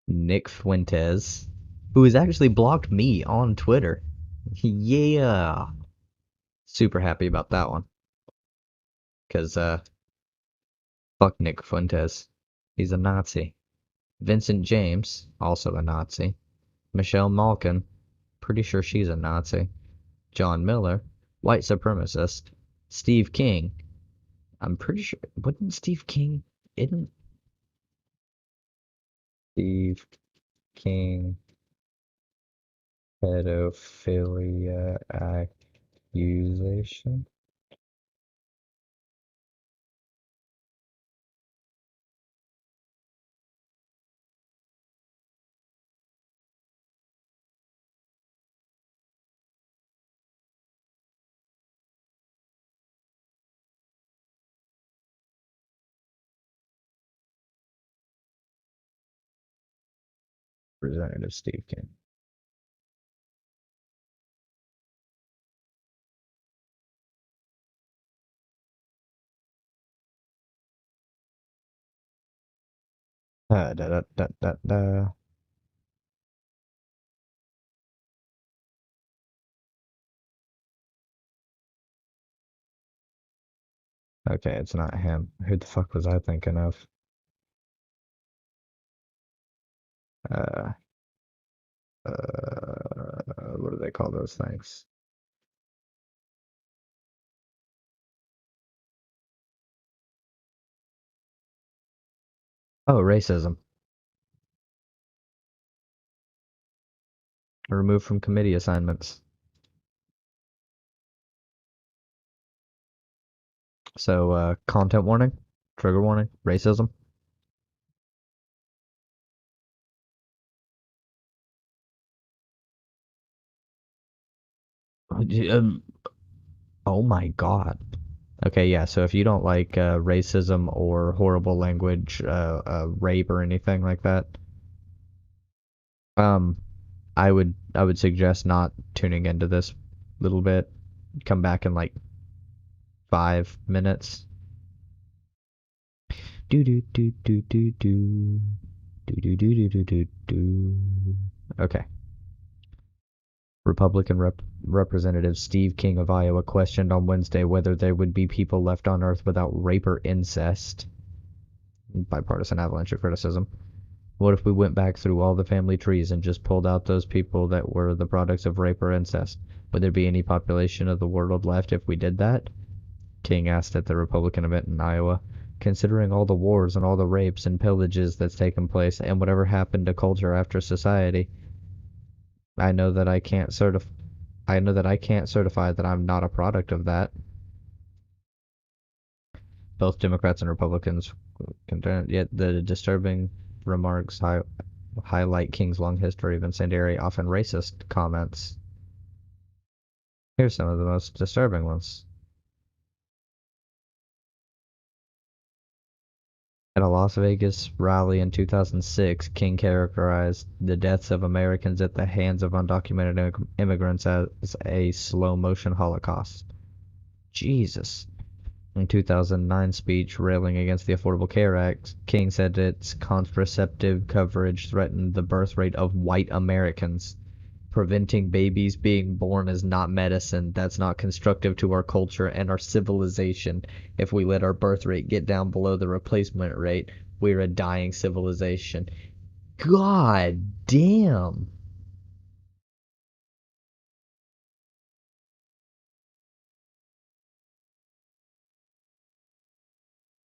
Nick Fuentes, who has actually blocked me on Twitter. Yeah. Super happy about that one. Because, fuck Nick Fuentes. He's a Nazi. Vincent James, also a Nazi. Michelle Malkin, pretty sure she's a Nazi. John Miller, white supremacist. Steve King, I'm pretty sure, wasn't Steve King, isn't Steve King pedophilia accusation? Representative Steve King. Da da da da da. Okay, it's not him. Who the fuck was I thinking of? What do they call those things? Oh, racism. Removed from committee assignments. So, content warning, trigger warning, racism. Oh my god. Okay, yeah, so if you don't like racism or horrible language, rape or anything like that, I would suggest not tuning into this little bit. Come back in like 5 minutes. Do do do do do do do do do do do do. Okay. Republican Representative Steve King of Iowa questioned on Wednesday whether there would be people left on Earth without rape or incest. Bipartisan avalanche of criticism. What if we went back through all the family trees and just pulled out those people that were the products of rape or incest? Would there be any population of the world left if we did that? King asked at the Republican event in Iowa. Considering all the wars and all the rapes and pillages that's taken place and whatever happened to culture after society, I know that I can't certify that I'm not a product of that. both Democrats and Republicans condemned. Yet the disturbing remarks highlight King's long history of incendiary, often racist comments. Here's some of the most disturbing ones. At a Las Vegas rally in 2006, King characterized the deaths of Americans at the hands of undocumented immigrants as a slow-motion Holocaust. Jesus. In 2009 speech railing against the Affordable Care Act, King said its contraceptive coverage threatened the birth rate of white Americans. Preventing babies being born is not medicine. That's not constructive to our culture and our civilization. If we let our birth rate get down below the replacement rate, we're a dying civilization. God damn.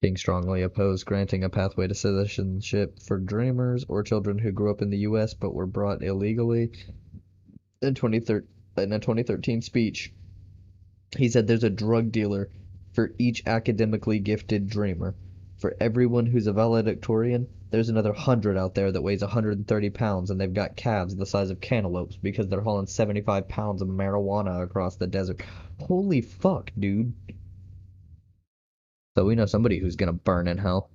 King strongly opposed granting a pathway to citizenship for dreamers or children who grew up in the U.S. but were brought illegally. In a 2013 speech, he said there's a drug dealer for each academically gifted dreamer. For everyone who's a valedictorian, there's another 100 out there that weighs 130 pounds and they've got calves the size of cantaloupes because they're hauling 75 pounds of marijuana across the desert. Holy fuck, dude. So we know somebody who's gonna burn in hell.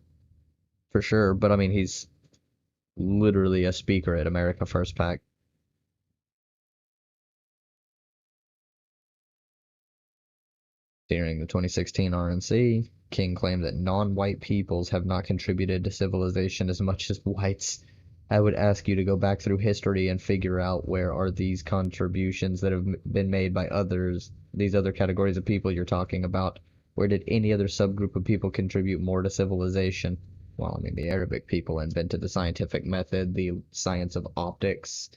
For sure, but I mean, he's literally a speaker at America First PAC. During the 2016 RNC, King claimed that non-white peoples have not contributed to civilization as much as whites. I would ask you to go back through history and figure out where are these contributions that have been made by others, these other categories of people you're talking about. Where did any other subgroup of people contribute more to civilization? Well, I mean, the Arabic people invented the scientific method, the science of optics,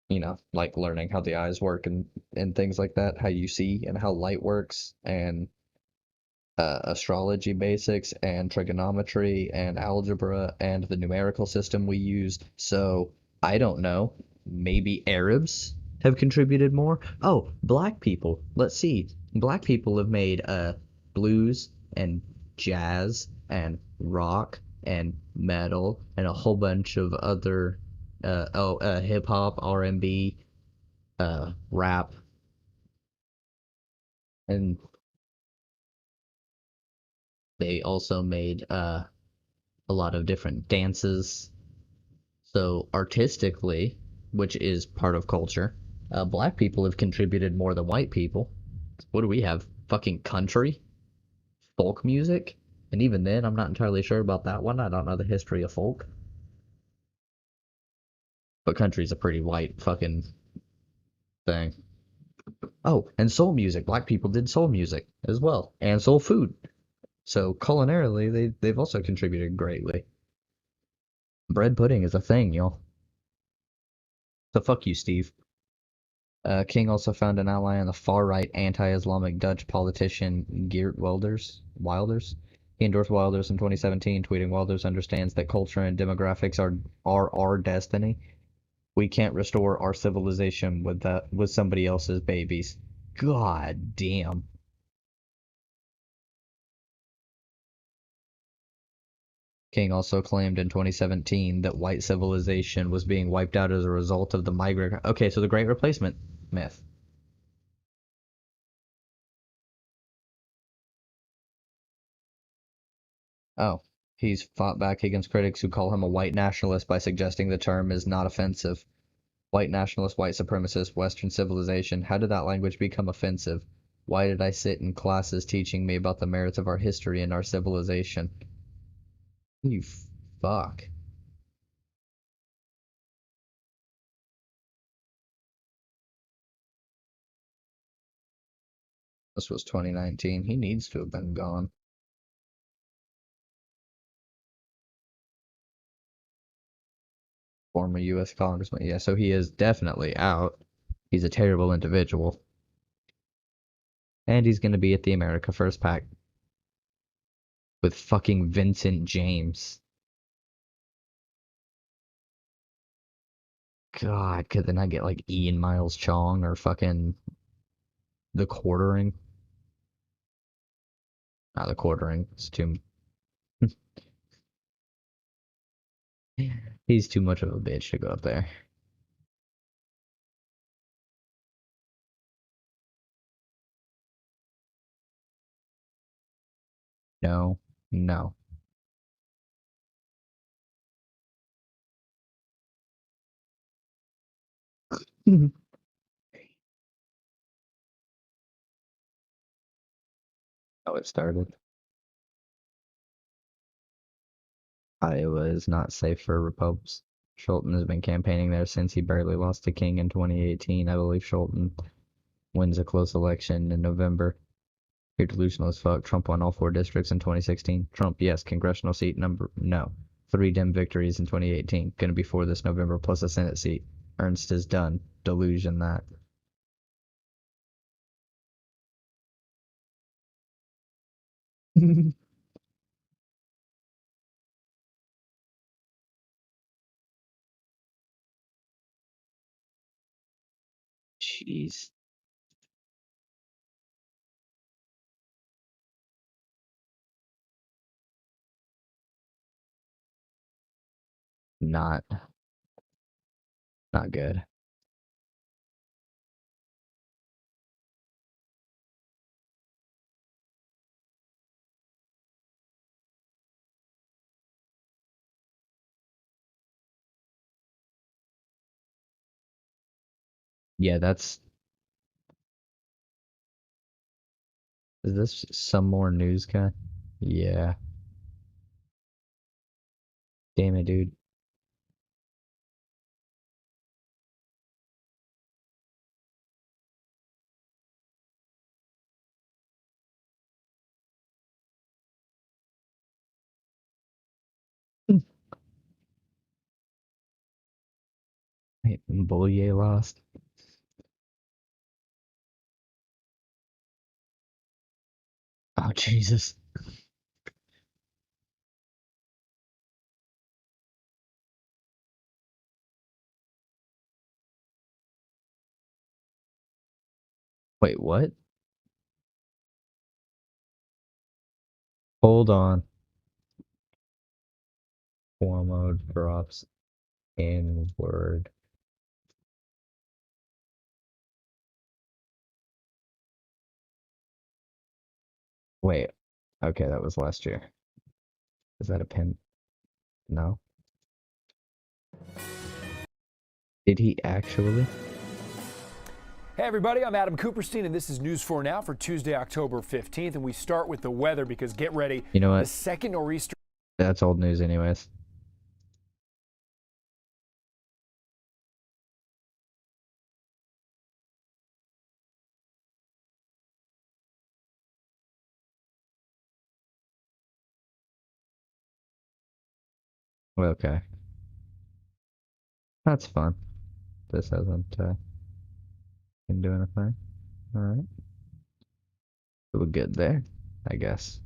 you know, like learning how the eyes work and things like that, how you see and how light works, and astrology basics and trigonometry and algebra and the numerical system we use. So I don't know, maybe Arabs have contributed more. Oh, black people. Let's see. Black people have made blues and jazz and rock and metal and a whole bunch of other hip hop, R&B, rap, and they also made a lot of different dances. So artistically, which is part of culture, black people have contributed more than white people. What do we have? Fucking country? Folk music? And even then, I'm not entirely sure about that one. I don't know the history of folk. But country's a pretty white fucking thing. Oh, and soul music. Black people did soul music as well. And soul food. So culinarily, they've also contributed greatly. Bread pudding is a thing, y'all. So fuck you, Steve. King also found an ally in the far-right anti-Islamic Dutch politician Geert Wilders. He endorsed Wilders in 2017, tweeting, "Wilders understands that culture and demographics are our destiny. We can't restore our civilization with somebody else's babies." God damn. King also claimed in 2017 that white civilization was being wiped out as a result of the migrant. Okay, so the Great Replacement myth. Oh, he's fought back against critics who call him a white nationalist by suggesting the term is not offensive. White nationalist, white supremacist, Western civilization. How did that language become offensive? Why did I sit in classes teaching me about the merits of our history and our civilization? You fuck. This was 2019. He needs to have been gone. Former U.S. congressman. Yeah, so he is definitely out. He's a terrible individual. And he's going to be at the America First PAC with fucking Vincent James. God, could then I get like Ian Miles Chong or fucking The Quartering? The quartering is too. He's too much of a bitch to go up there. No, no. Oh, it started. Iowa is not safe for Repubs. Schulten has been campaigning there since he barely lost to King in 2018. I believe Schulten wins a close election in November. You're delusional as fuck. Trump won all 4 districts in 2016. Trump, yes. Congressional seat number, no. 3 Dem victories in 2018. Gonna be 4 this November, plus a Senate seat. Ernst is done. Delusion that. Jeez. Not good. Yeah, that's... Is this some more news guy? Yeah. Damn it, dude. Wait, Bollier lost. Oh, Jesus. Wait, what? Hold on. Cuomo drops in word. Wait. Okay, that was last year. Is that a pin? No. Did he actually? Hey everybody, I'm Adam Cooperstein and this is News 4 Now for Tuesday, October 15th. And we start with the weather because get ready. You know what? The second nor'easter. That's old news anyways. Okay. That's fun. This hasn't been doing a thing. Alright. We're good there, I guess.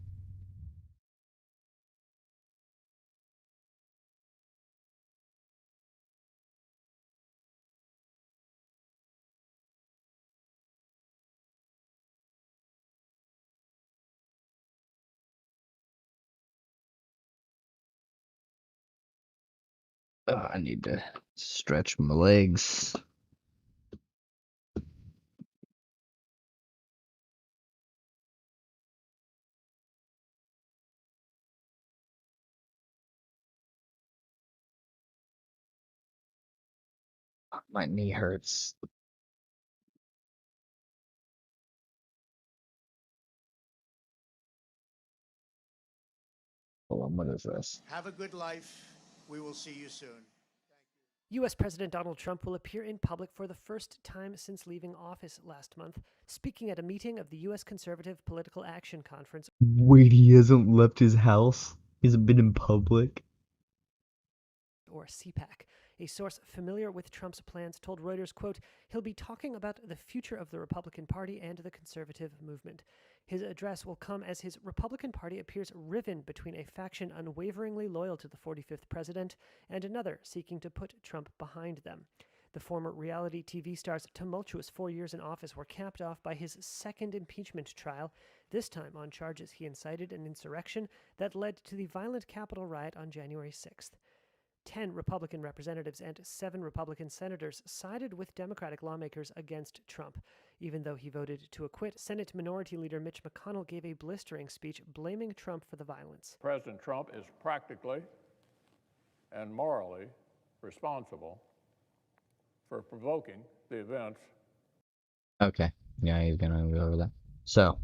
I need to stretch my legs. My knee hurts. Hold on, what is this? Have a good life. We will see you soon. U.S. President Donald Trump will appear in public for the first time since leaving office last month, speaking at a meeting of the U.S. Conservative Political Action Conference. Wait, he hasn't left his house? He hasn't been in public? Or CPAC. A source familiar with Trump's plans told Reuters, quote, he'll be talking about the future of the Republican Party and the conservative movement. His address will come as his Republican Party appears riven between a faction unwaveringly loyal to the 45th president and another seeking to put Trump behind them. The former reality TV star's tumultuous 4 years in office were capped off by his second impeachment trial. this time on charges he incited an insurrection that led to the violent Capitol riot on January 6th. 10 Republican representatives and 7 Republican senators sided with Democratic lawmakers against Trump. Even though he voted to acquit, Senate Minority Leader Mitch McConnell gave a blistering speech blaming Trump for the violence. President Trump is practically and morally responsible for provoking the events. Okay. Yeah, he's gonna go over that. So,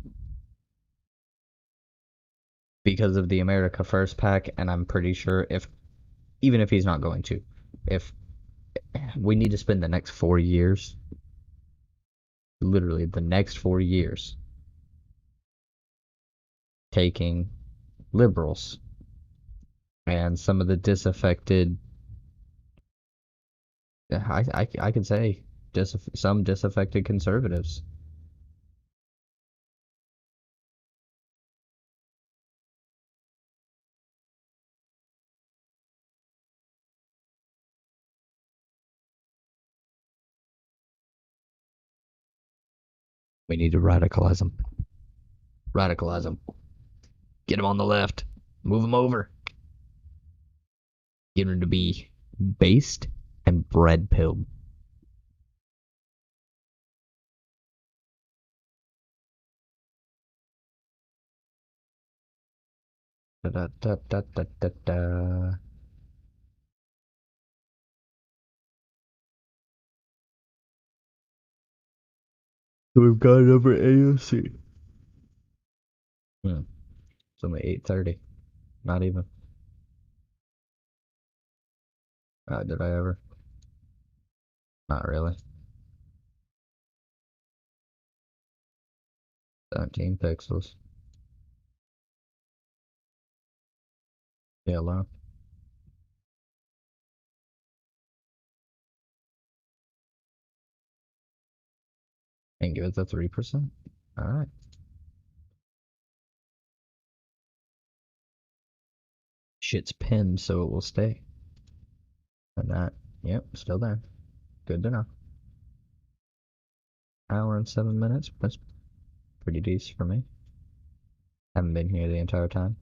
because of the America First PAC, and I'm pretty sure even if he's not going to, if we need to spend the next 4 years, literally the next 4 years, taking liberals and some of the disaffected, I could say, some disaffected conservatives. We need to radicalize them. Radicalize them. Get them on the left. Move them over. Get them to be based and bread pilled. Da, da, da, da, da, da. So we've got it over AOC. It's only 8:30. Not even. Did I ever? Not really. 17 pixels. Yellow. And give it the 3%. Alright. Shit's pinned so it will stay. And that, yep, still there. Good to know. Hour and 7 minutes. That's pretty decent for me. Haven't been here the entire time.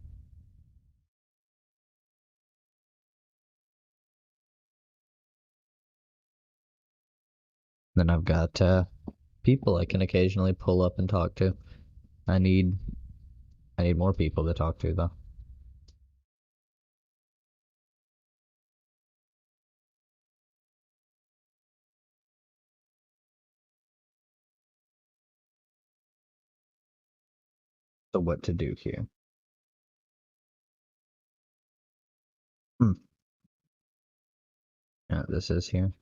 Then I've got people I can occasionally pull up and talk to. I need more people to talk to though. So what to do here? Yeah, this is here.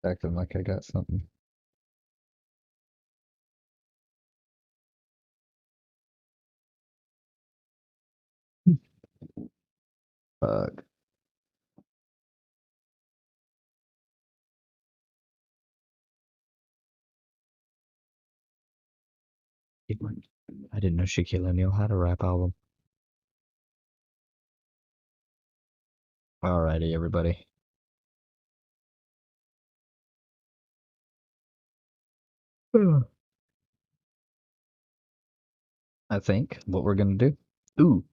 Acting like I got something. Fuck. I didn't know Shaquille O'Neal had a rap album. Alrighty, everybody. I think what we're gonna do. Ooh.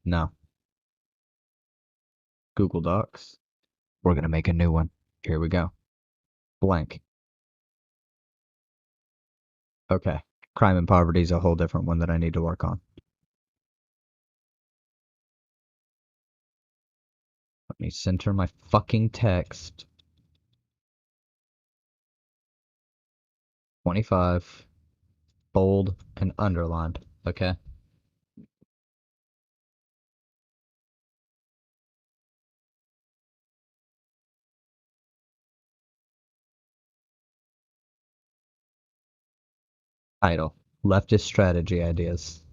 No. Google Docs. We're gonna make a new one. Here we go. Blank. Okay. Crime and poverty is a whole different one that I need to work on. Let me center my fucking text. 25. Bold and underlined. Okay. Title. Leftist strategy ideas.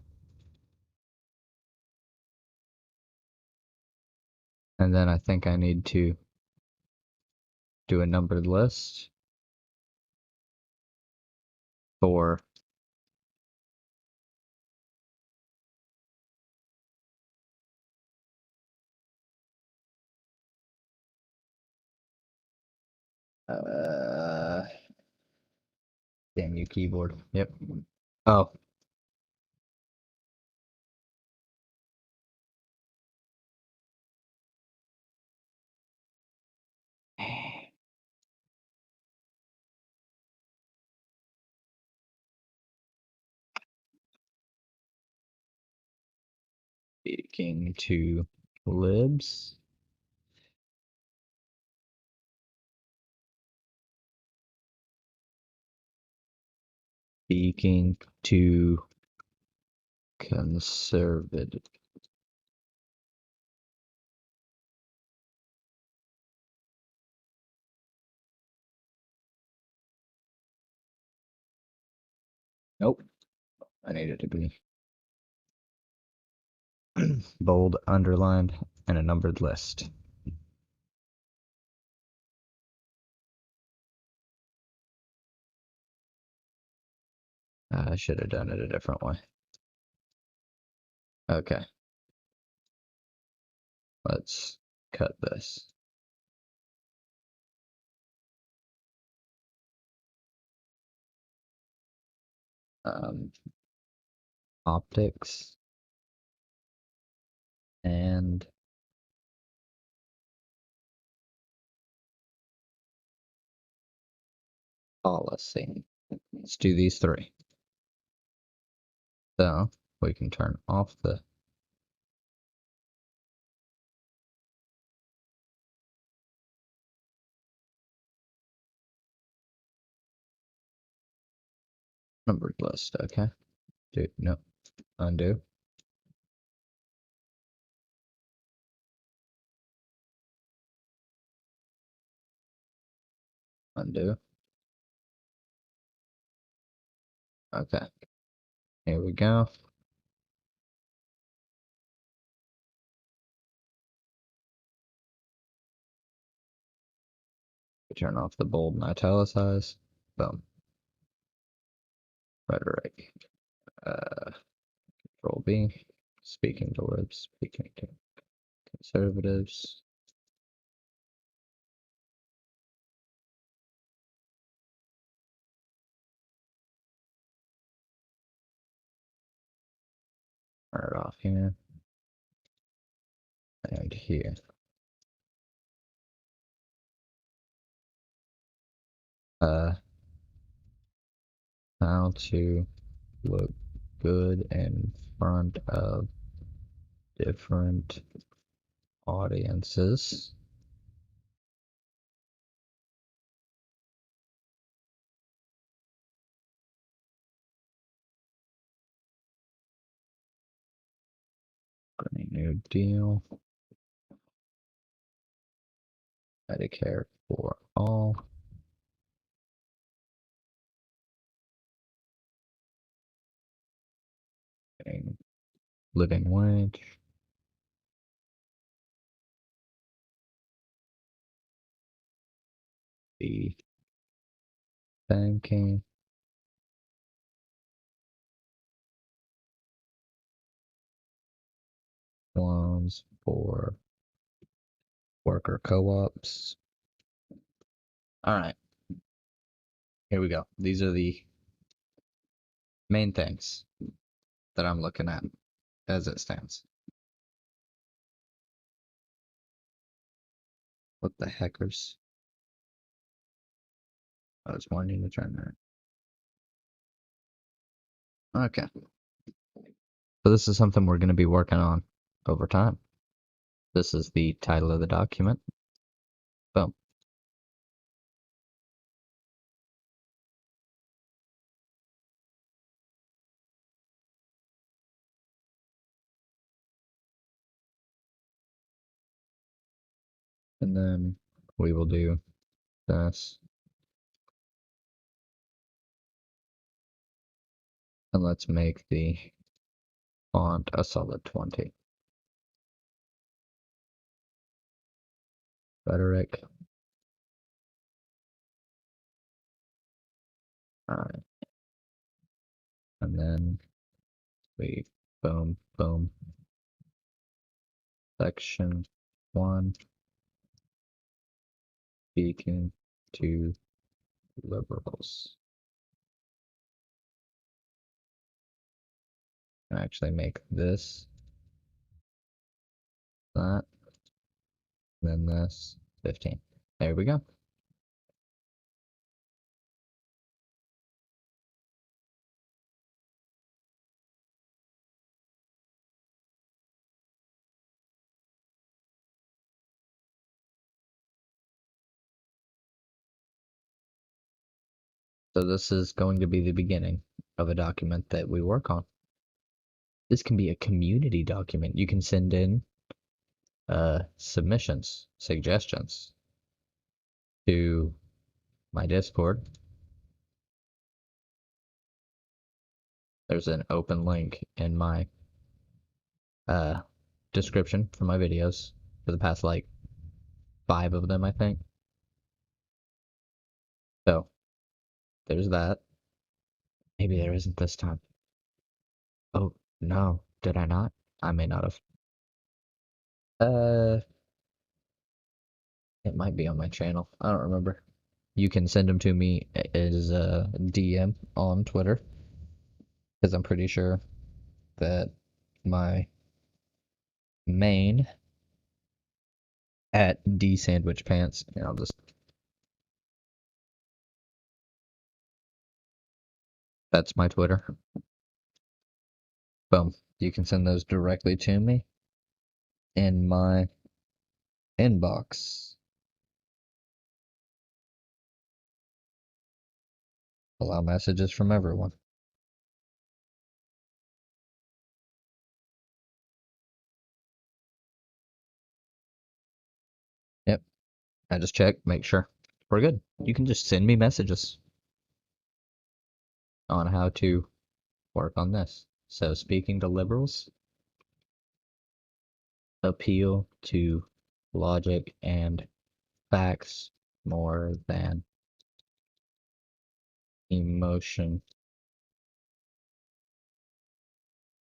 And then I think I need to do a numbered list for damn you keyboard. Yep. Oh. Speaking to libs. Speaking to conservative. Nope. I need it to be bold, underlined, and a numbered list. I should have done it a different way. Okay. Let's cut this. Optics and policy. Let's do these three. So we can turn off the numbered list. Okay. No. Undo. Undo. Okay. Here we go. We turn off the bold and italicize. Boom. Rhetoric. Control B. Speaking to libs. Speaking to conservatives. Turn it off here. And here. How to look good in front of different audiences. Green New Deal. Medicare for all. Living wage. The banking. Loans for worker co-ops. All right. Here we go. These are the main things that I'm looking at as it stands. What the heckers? I was wanting to turn that. Okay. So this is something we're going to be working on over time. This is the title of the document. Boom. And then we will do this. And let's make the font a solid 20. Rhetoric. Alright. And then we boom, boom. Section 1. Speaking to liberals. Actually make this, that, then this, 15. There we go. So this is going to be the beginning of a document that we work on. This can be a community document. You can send in submissions, suggestions to my Discord. There's an open link in my description for my videos for the past like 5 of them, I think. So there's that. Maybe there isn't this time. Oh no, did I not? I may not have. It might be on my channel. I don't remember. You can send them to me as a DM on Twitter, because I'm pretty sure that my main at @dsandwichpants. And I'll just. That's my Twitter. Boom. You can send those directly to me in my inbox. Allow messages from everyone. Yep. I just check, make sure we're good. You can just send me messages on how to work on this. So speaking to liberals, appeal to logic and facts more than emotion.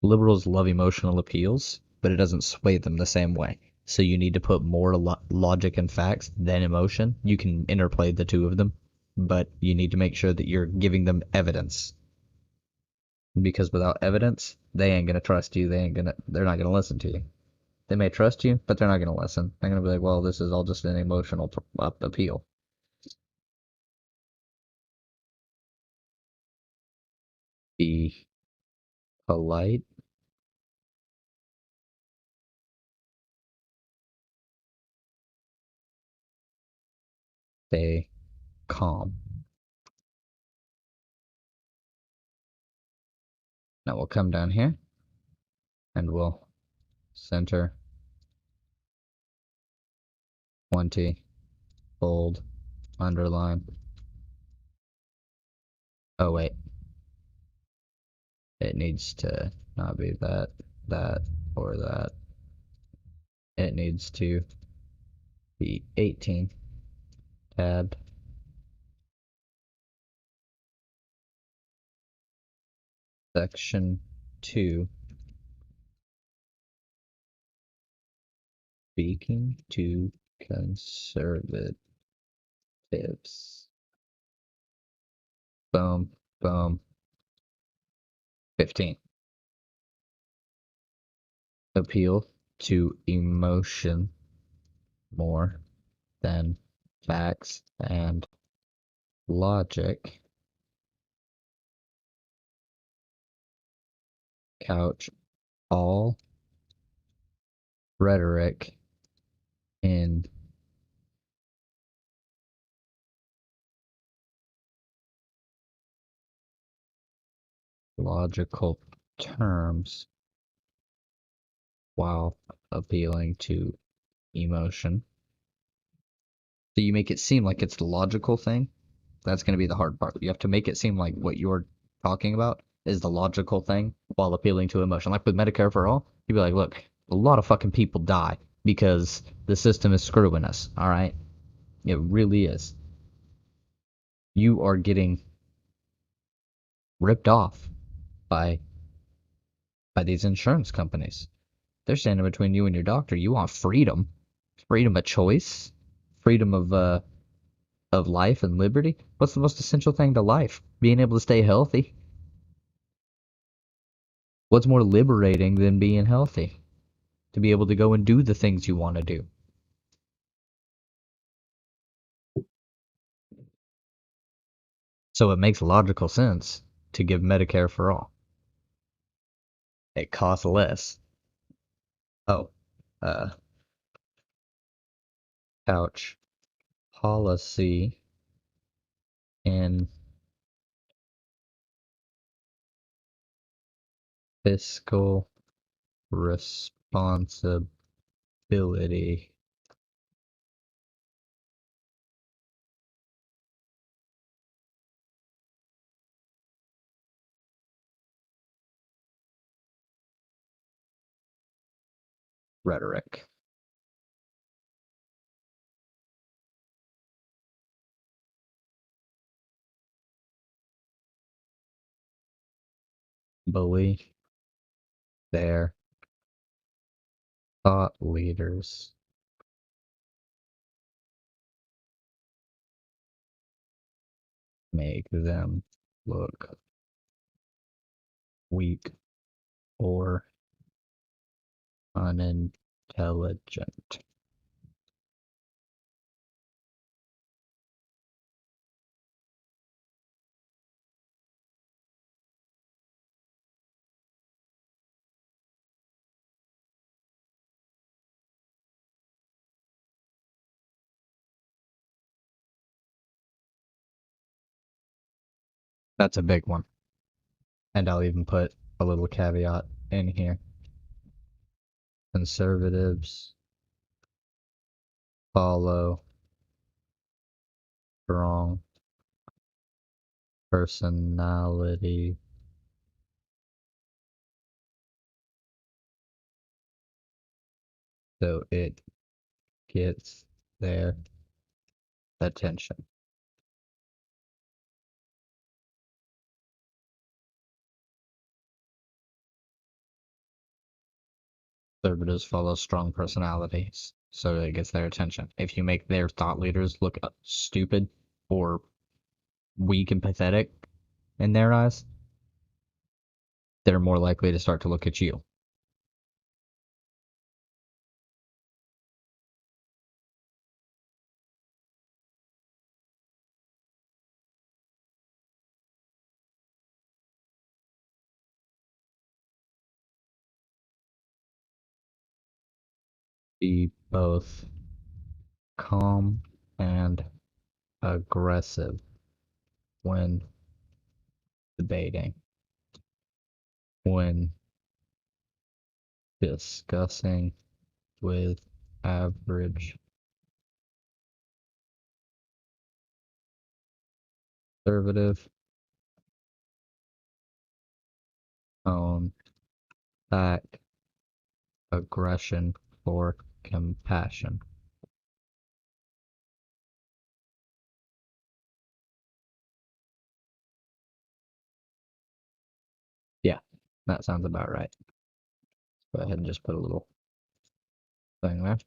Liberals love emotional appeals, but it doesn't sway them the same way. So you need to put more logic and facts than emotion. You can interplay the two of them, but you need to make sure that you're giving them evidence. Because without evidence, they ain't gonna trust you. They're not gonna listen to you. They may trust you, but they're not gonna listen. They're gonna be like, well, this is all just an emotional appeal. Be polite. Stay calm. Now we'll come down here and we'll center 20, bold, underline. Oh wait. It needs to not be that, or that. It needs to be 18. Tab. Section 2. Speaking to conservatives. Boom, boom. 15. Appeal to emotion more than facts and logic. Couch all rhetoric in logical terms while appealing to emotion. So you make it seem like it's the logical thing. That's going to be the hard part. You have to make it seem like what you're talking about is the logical thing while appealing to emotion. Like with Medicare for All, you'd be like, look, a lot of fucking people die because the system is screwing us, all right? It really is. You are getting ripped off by these insurance companies. They're standing between you and your doctor. You want freedom, freedom of choice, freedom of life and liberty. What's the most essential thing to life? Being able to stay healthy. What's more liberating than being healthy? To be able to go and do the things you want to do. So it makes logical sense to give Medicare for all. It costs less. Oh, couch policy and fiscal responsibility. Rhetoric. Believe their thought leaders make them look weak or unintelligent. That's a big one. And I'll even put a little caveat in here. Conservatives follow strong personality so it gets their attention. Conservatives follow strong personalities so it gets their attention. If you make their thought leaders look stupid or weak and pathetic in their eyes, they're more likely to start to look at you. Be both calm and aggressive when debating, when discussing with average conservative tone back aggression for compassion. Yeah, that sounds about right. Go ahead and just put a little thing there.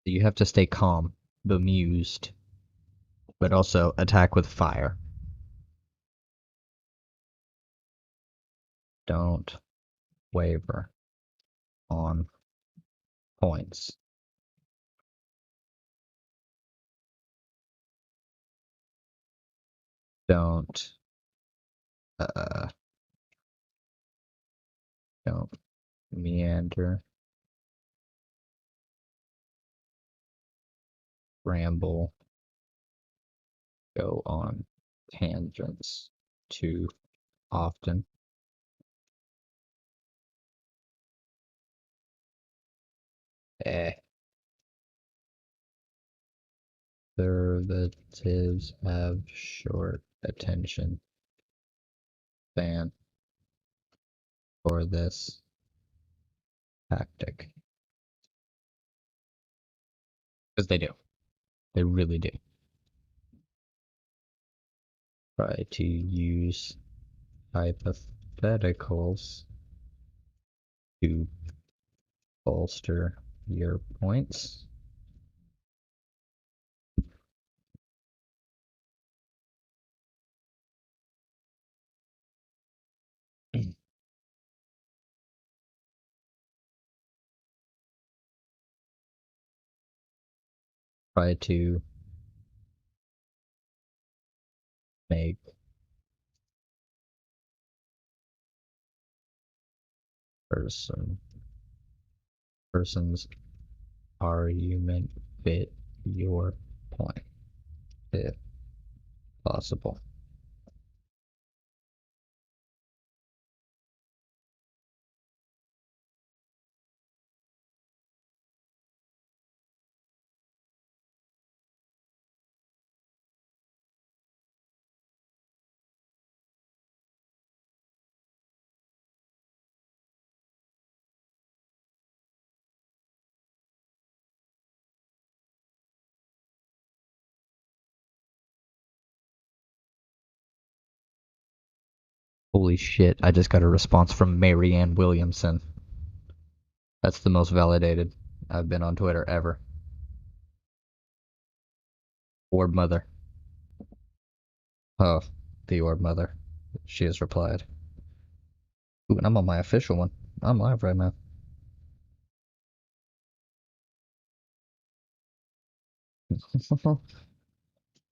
You have to stay calm, bemused, but also attack with fire. Don't waver on points. Don't meander, ramble, go on tangents too often. Conservatives have short attention span. for this tactic. Because they do. They really do. Try to use hypotheticals to bolster your points. Try to make person's argument fit your point, if possible. Holy shit, I just got a response from Marianne Williamson. That's the most validated I've been on Twitter ever. Orb Mother. Oh, the Orb Mother. She has replied. Ooh, and I'm on my official one. I'm live right now.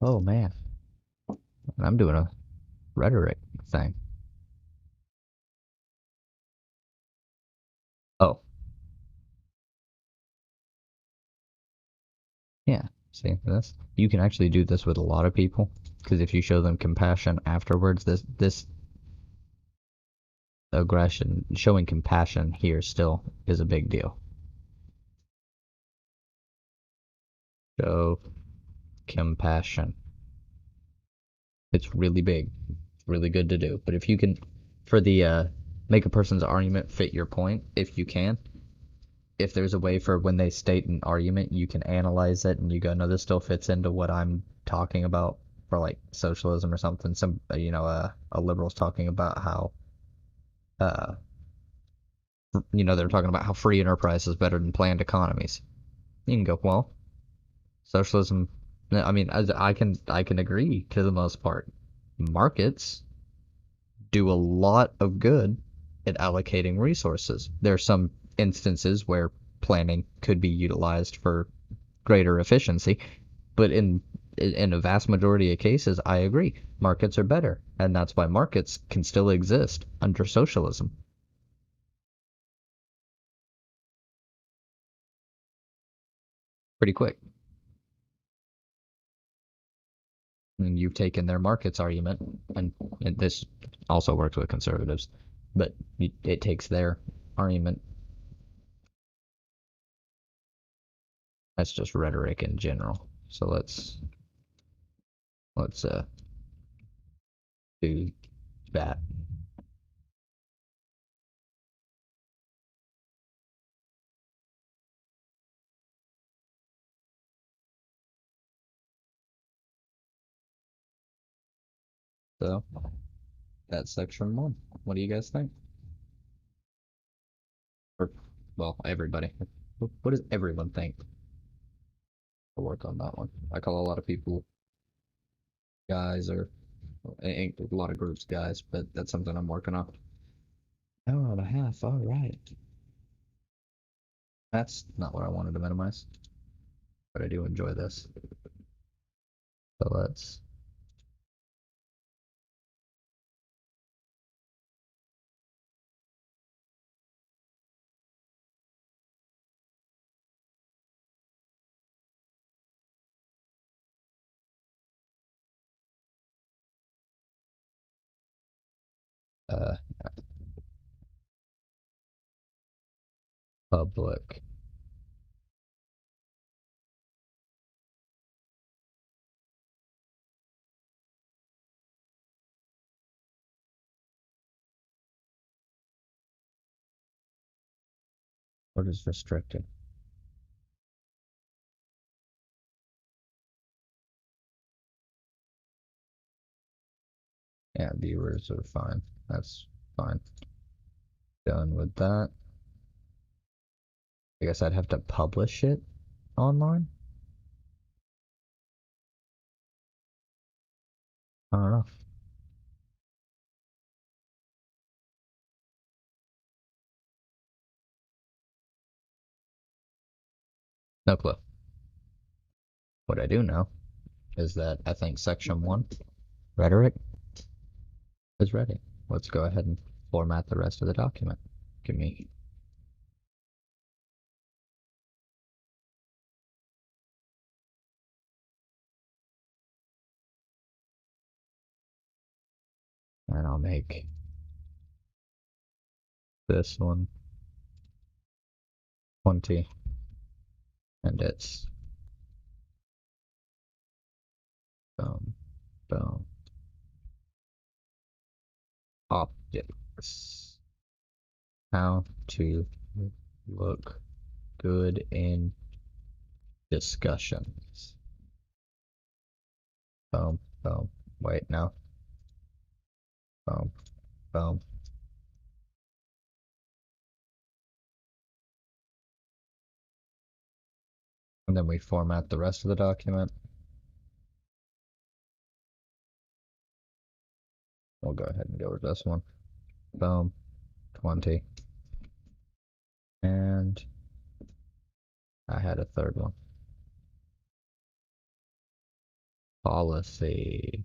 Oh man. I'm doing a rhetoric thing. Oh. Yeah, see, this you can actually do this with a lot of people, because if you show them compassion afterwards, this aggression, showing compassion here still is a big deal. Show compassion. It's really big. It's really good to do. But if you can, for the make a person's argument fit your point, if you can, if there's a way for when they state an argument, you can analyze it and you go, no, this still fits into what I'm talking about for like socialism or something. Some, a liberal's talking about how, they're talking about how free enterprise is better than planned economies. You can go, well, socialism. I mean, I can agree to the most part. Markets do a lot of good at allocating resources. There are some instances where planning could be utilized for greater efficiency, but in a vast majority of cases, I agree. Markets are better, and that's why markets can still exist under socialism. Pretty quick. And you've taken their markets argument, and this also works with conservatives, but it takes their argument. That's just rhetoric in general. So let's do that. So that's section 1. What do you guys think? Or, well, everybody. What does everyone think? I'll work on that one. I call a lot of people guys, or a lot of groups guys, but that's something I'm working on. Hour and a half, all right. That's not what I wanted to minimize, but I do enjoy this. So let's public What is restricted? Yeah, viewers are fine. That's fine. Done with that. I guess I'd have to publish it online? I don't know. No clue. What I do know is that I think section 1, rhetoric, is ready. Let's go ahead and format the rest of the document. Give me... And I'll make this one 20, and it's boom, boom. Optics. How to look good in discussions. Boom, boom. Wait, no. Boom, boom. And then we format the rest of the document. We'll go ahead and go with this one. Boom, 20. And I had a third one. Policy.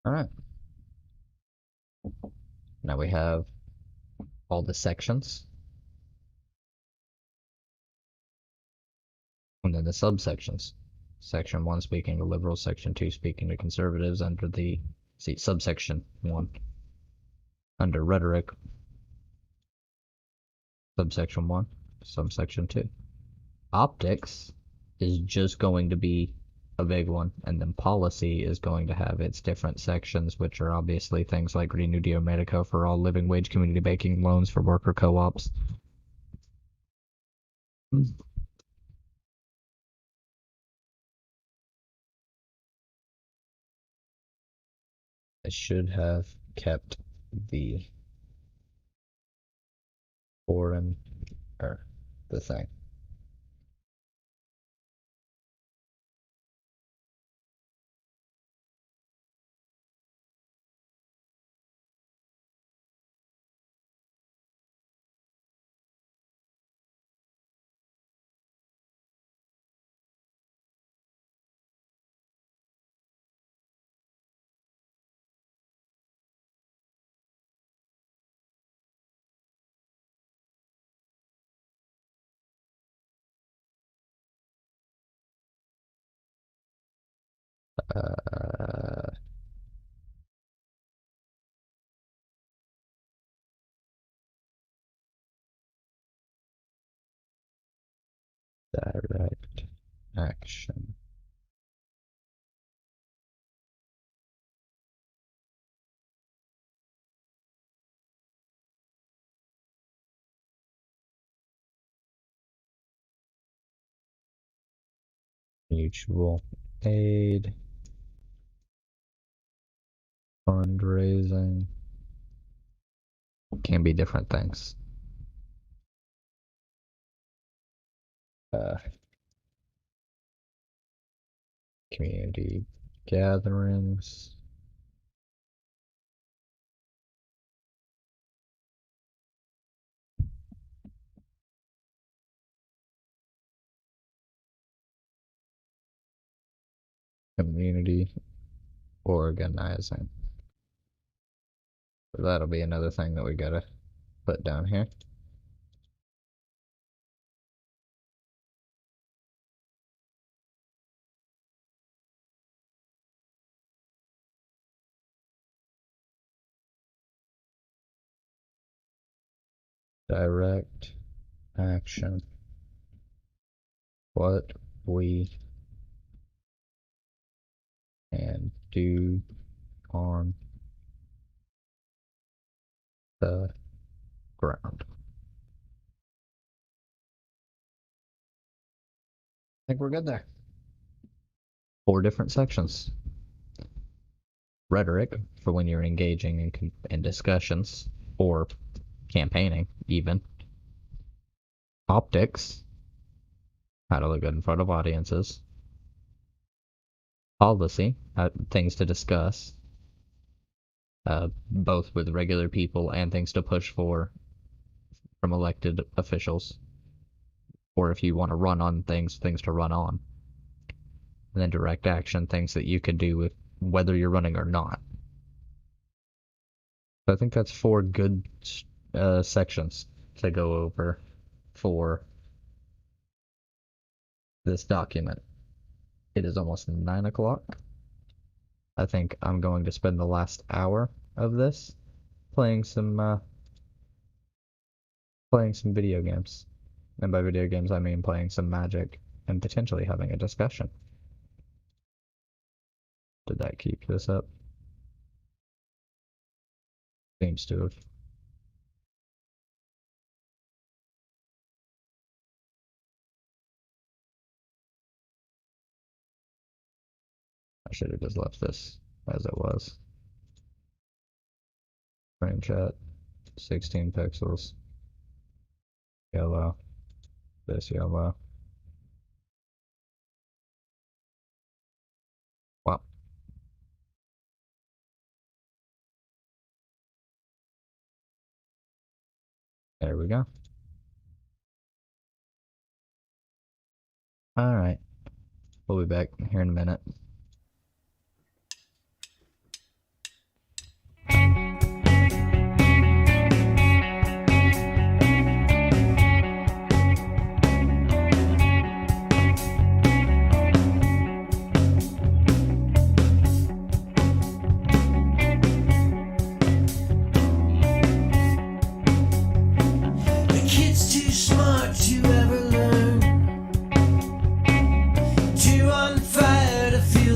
All right. Now we have all the sections. And then the subsections. Section 1 speaking to liberals, Section 2 speaking to conservatives under the subsection 1. Under rhetoric, subsection 1, subsection 2. Optics is just going to be a big one, and then policy is going to have its different sections, which are obviously things like Green New Deal, Medico for all, living wage community banking, loans for worker co-ops. I should have kept the foreign, or the thing. Direct action. Mutual aid. Fundraising. Can be different things. Community gatherings. Community organizing. So that'll be another thing that we gotta put down here. Direct action. What we can do on the ground. I think we're good there. 4 different sections. Rhetoric, for when you're engaging in discussions, or campaigning, even. Optics, how to look good in front of audiences. Policy, things to discuss, both with regular people and things to push for from elected officials. Or if you want to run on things to run on. And then direct action, things that you can do with whether you're running or not. So I think that's 4 good sections to go over for this document. It is almost 9 o'clock. I think I'm going to spend the last hour of this playing some video games. And by video games I mean playing some Magic and potentially having a discussion. Did that keep this up? Seems to have. I should have just left this as it was. Frame chat, 16 pixels. Yellow. This yellow. Wow. There we go. Alright. We'll be back here in a minute. The kid's too smart to ever learn, too on fire to feel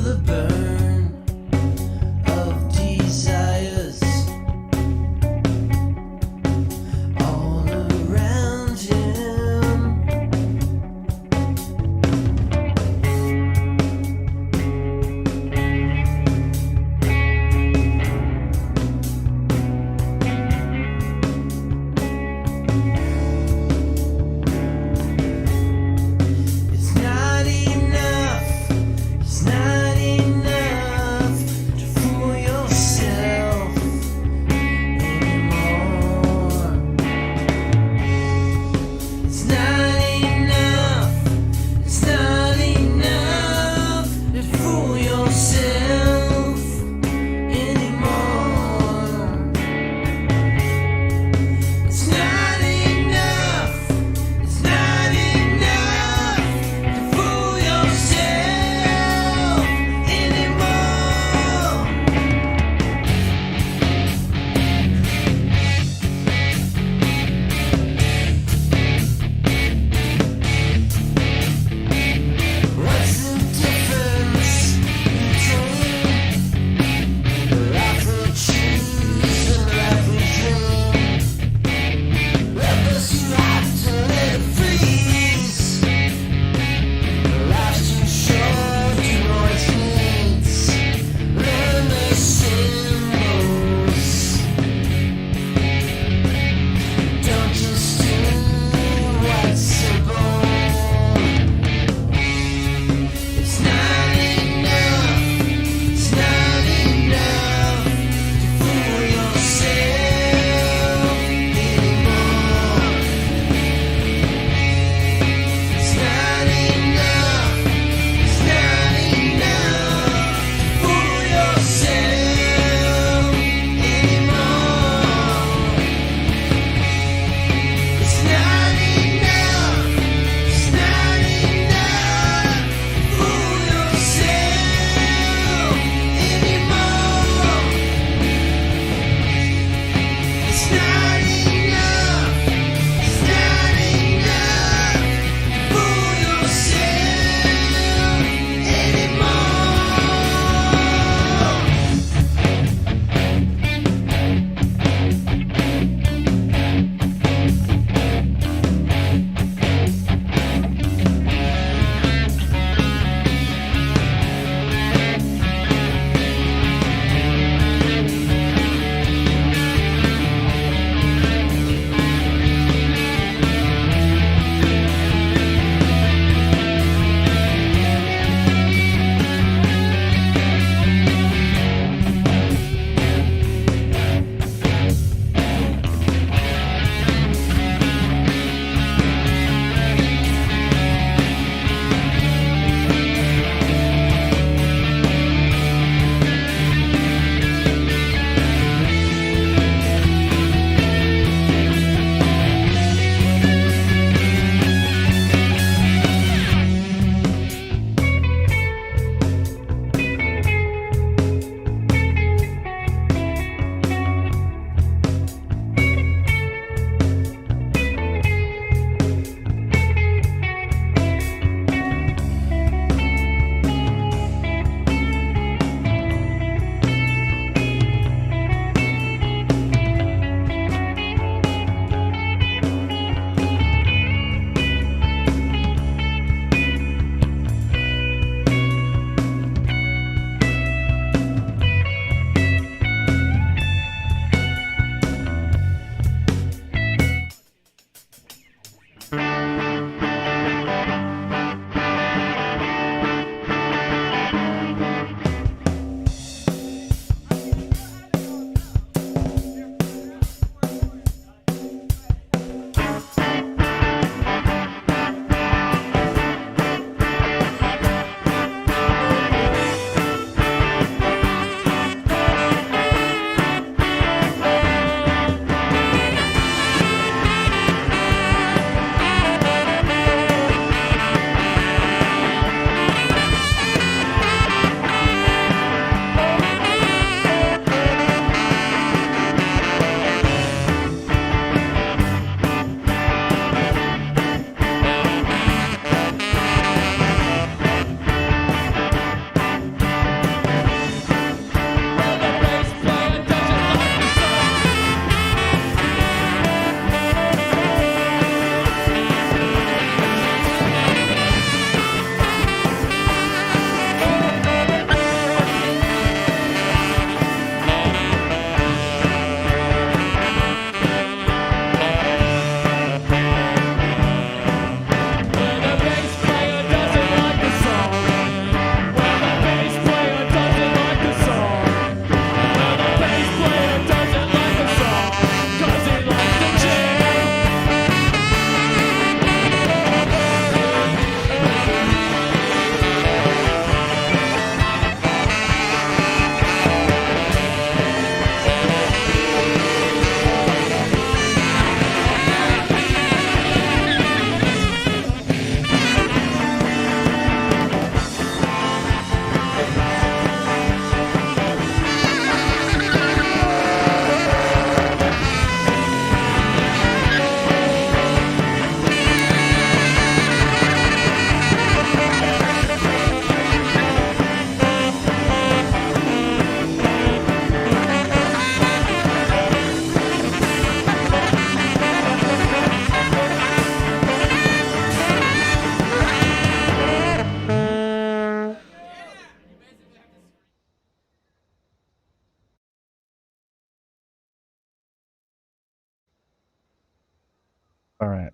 All right.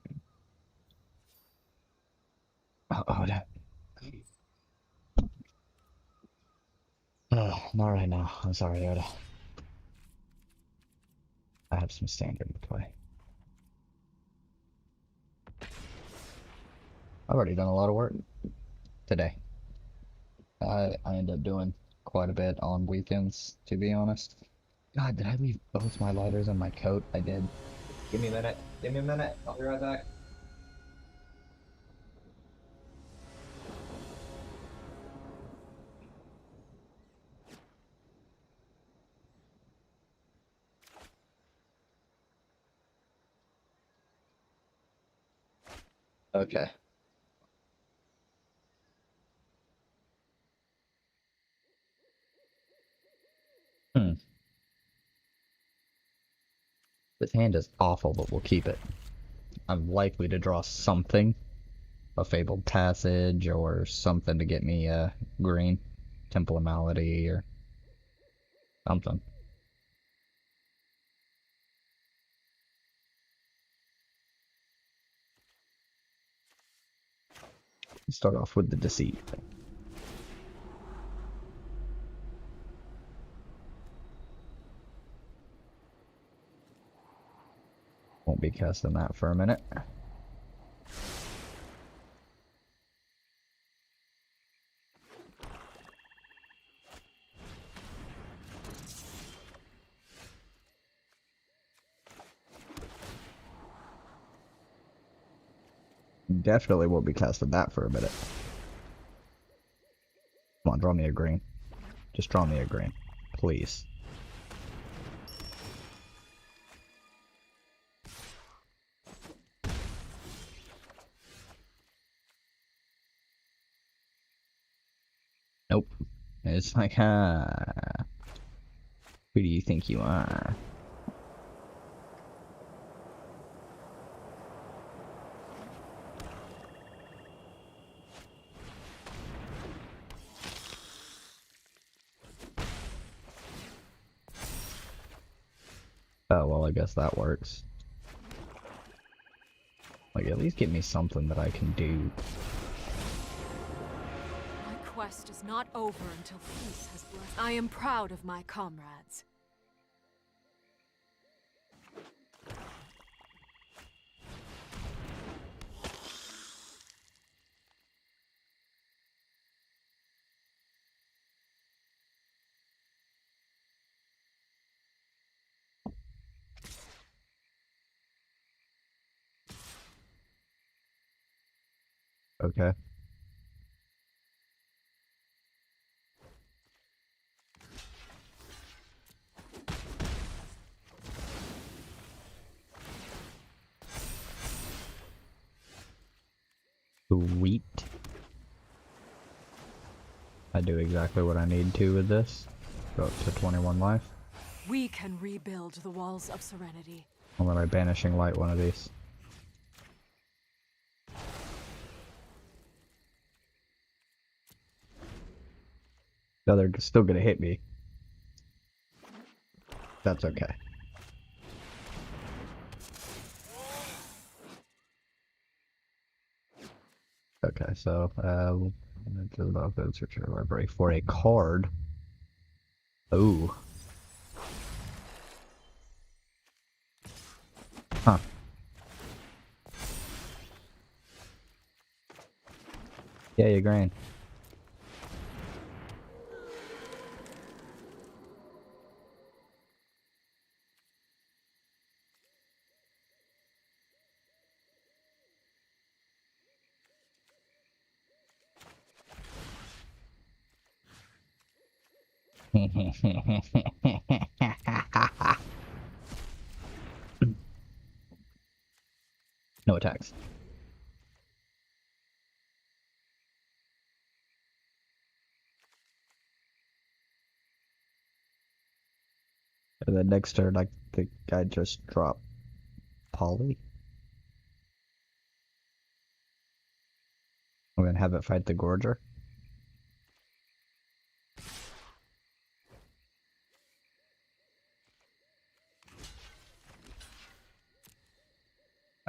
Oh, that. Not right now. I'm sorry, Yoda. I have some standard to play. I've already done a lot of work today. I end up doing quite a bit on weekends, to be honest. God, did I leave both my lighters in my coat? I did. Give me a minute. Give me a minute. I'll be right back. Okay. This hand is awful, but we'll keep it. I'm likely to draw something. A Fabled Passage or something to get me green. Temple of Malady or something. Start off with the Deceit. Won't be casting that for a minute. Definitely won't be casting that for a minute. Come on, draw me a green. Just draw me a green. Please. Nope. It's like, who do you think you are? Oh, well, I guess that works. Like, at least give me something that I can do. My quest is not over until peace has blessed. I am proud of my comrades. Okay. Sweet. I do exactly what I need to with this. Go up to 21 life. We can rebuild the walls of serenity. And then I Banishing Light one of these. No, they're still gonna hit me. That's okay. Okay, so, to the battlefield, search your library for a card. Ooh. Huh. Yeah, you're green. No attacks. And then next turn, I think I just drop Polly. I'm gonna have it fight the Gorger.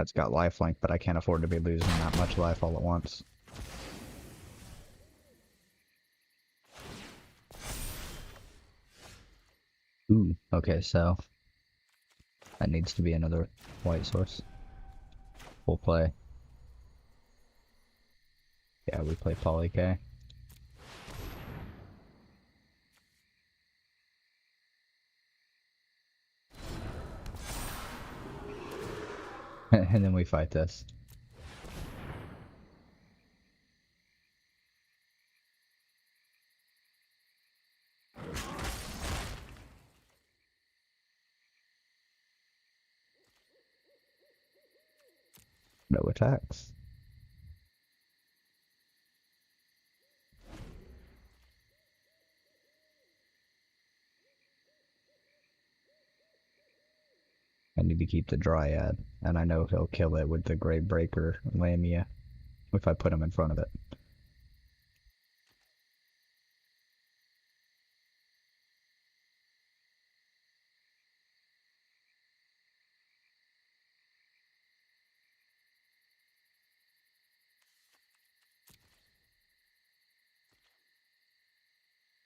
That's got lifelink, but I can't afford to be losing that much life all at once. Ooh, okay, so that needs to be another white source. We'll play. Yeah, we play Poly K. And then we fight this. No attacks. I need to keep the Dryad, and I know he'll kill it with the Gravebreaker Lamia if I put him in front of it.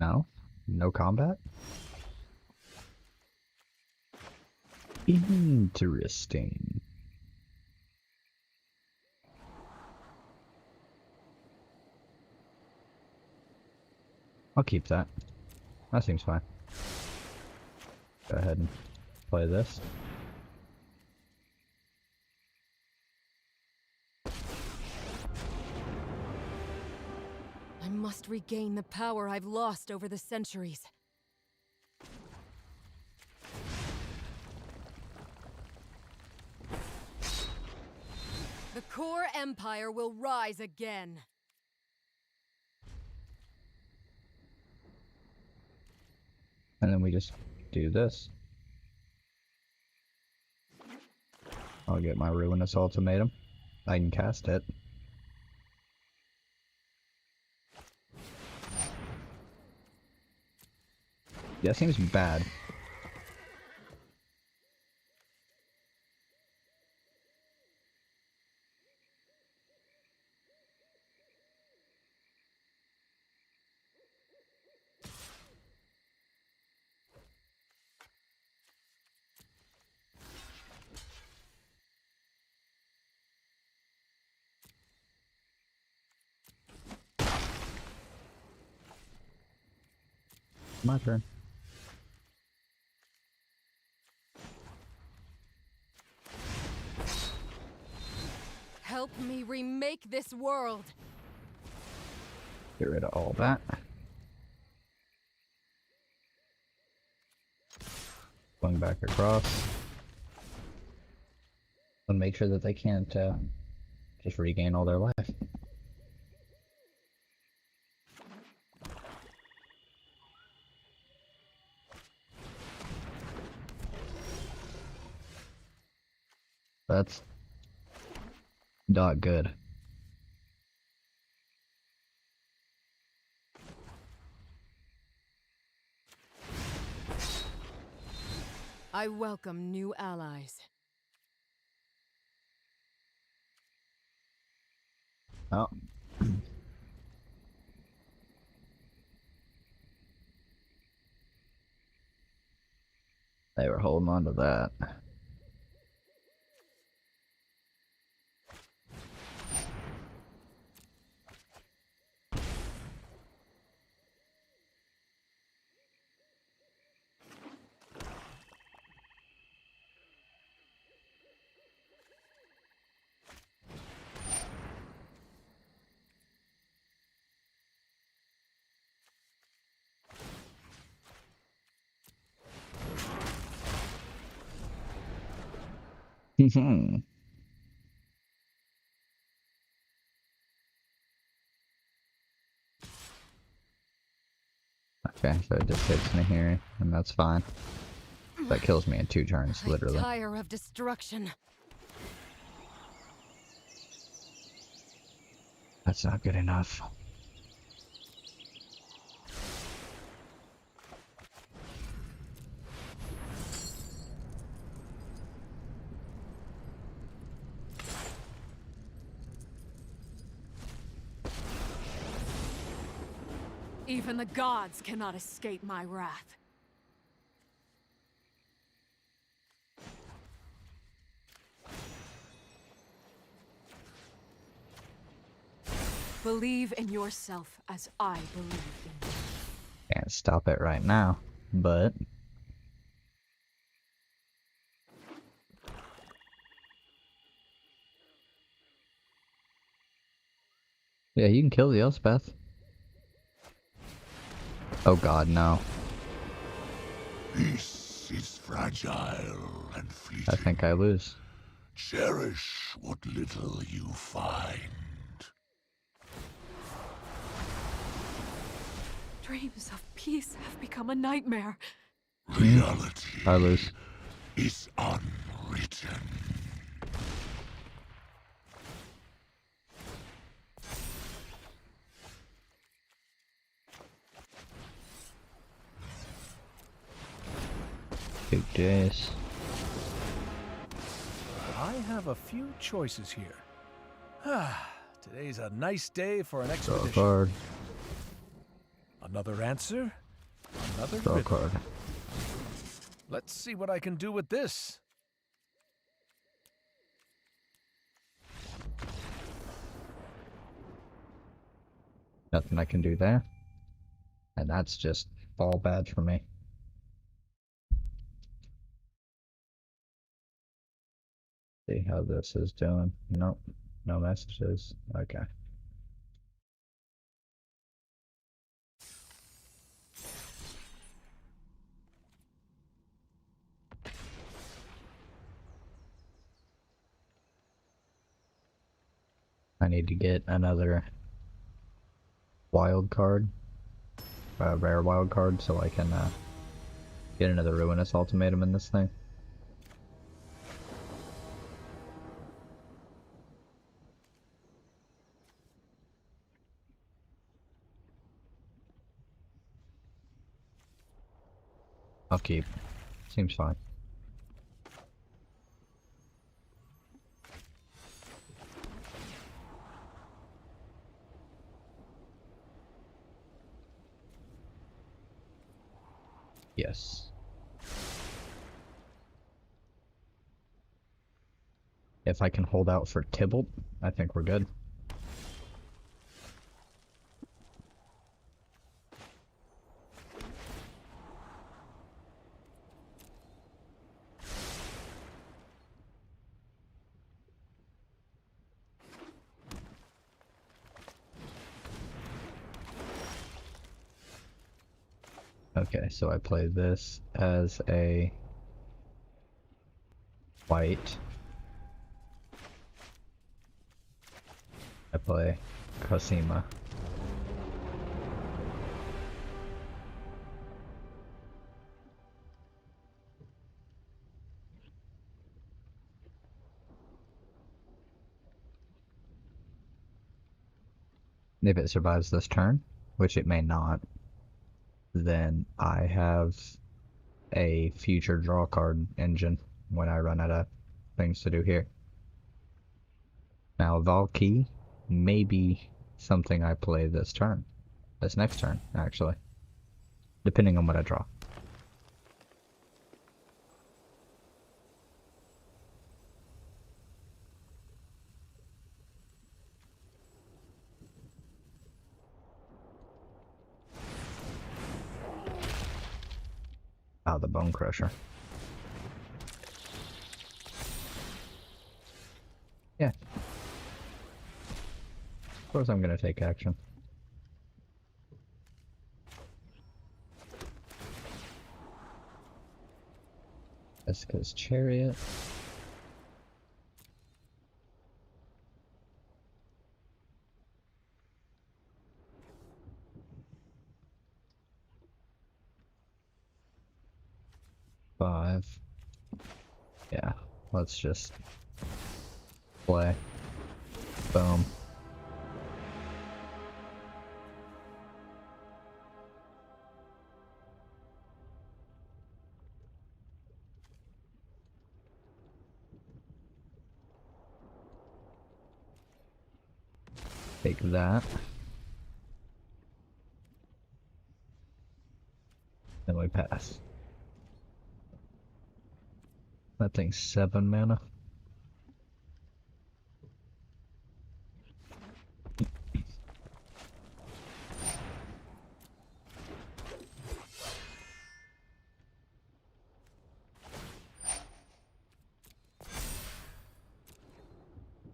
No? No combat? Interesting. I'll keep that. That seems fine. Go ahead and play this. I must regain the power I've lost over the centuries. The core empire will rise again. And then we just do this. I'll get my Ruinous Ultimatum. I can cast it. Yeah, seems bad. My turn. Help me remake this world. Get rid of all that. Going back across. And make sure that they can't just regain all their life. That's not good. I welcome new allies. Oh. They were holding on to that. Okay, so it just hits me here, and that's fine. That kills me in 2 turns, literally. I tire of destruction. That's not good enough. Even the gods cannot escape my wrath. Believe in yourself as I believe in you. Can't stop it right now, but yeah, you can kill the Elspeth. Oh god, no. Peace is fragile and fleeting. I think I lose. Cherish what little you find. Dreams of peace have become a nightmare. Reality I lose. is unwritten. Big days. I have a few choices here. Today's a nice day for an Draw a expedition. card. Another answer, another Draw a riddle. card. Let's see what I can do with this. Nothing I can do there. And that's just all bad for me. See how this is doing. Nope. No messages. Okay. I need to get another wild card. Rare wild card so I can get another Ruinous Ultimatum in this thing. I'll keep. Seems fine. Yes. If I can hold out for Tybalt, I think we're good. Okay, so I play this as a white. I play Cosima. If it survives this turn, which it may not, then I have a future draw card engine when I run out of things to do here. Now, Valky may be something I play this turn. This next turn, actually. Depending on what I draw. Oh, the Bone Crusher. Yeah. Of course I'm gonna take action. Jessica's Chariot. Five. Yeah, let's just play. Boom. Take that. we pass. That thing's 7 mana.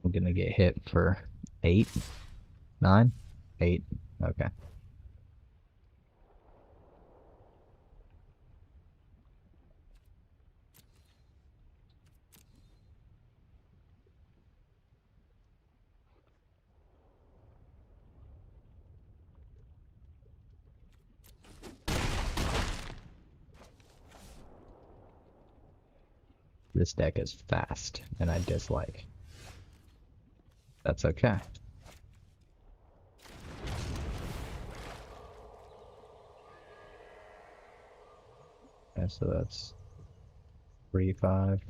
I'm gonna get hit for 8, 9, 8. Okay. This deck is fast, and I dislike. That's okay. Okay, so that's 3, 5.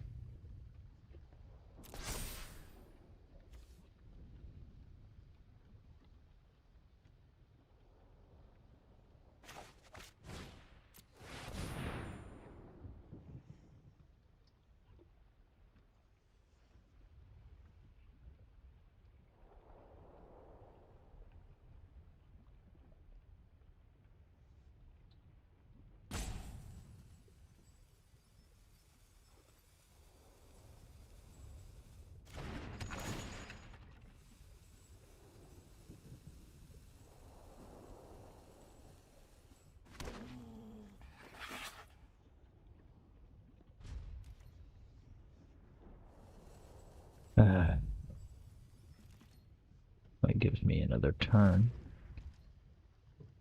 That gives me another turn.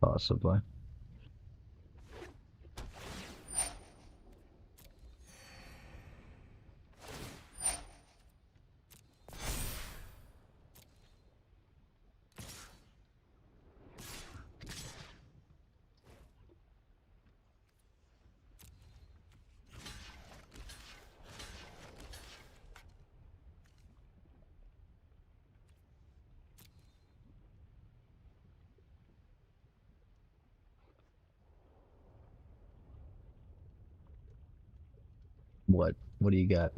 Possibly. What? What do you got?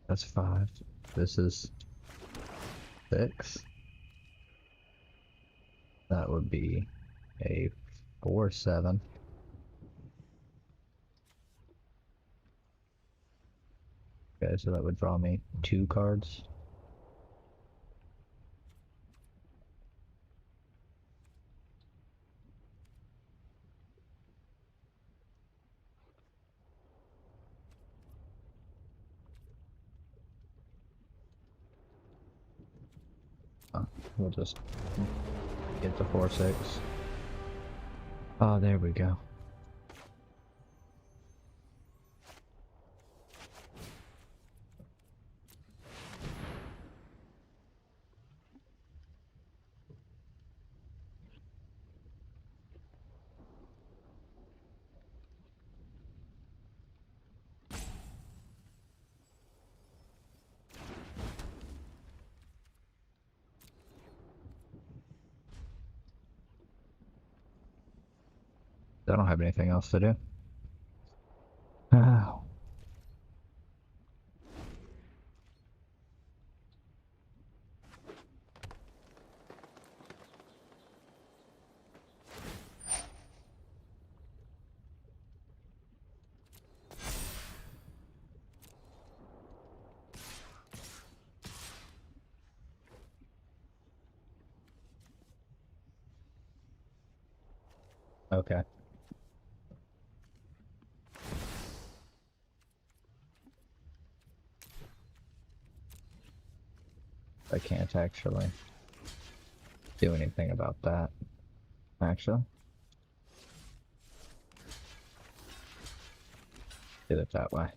That's 5. This is 6. That would be a 4, 7. Okay, so that would draw me 2 cards. We'll just get the 4, 6. Oh, there we go. I don't have anything else to do. Oh. Okay. I can't actually do anything about that, actually. Did it that way.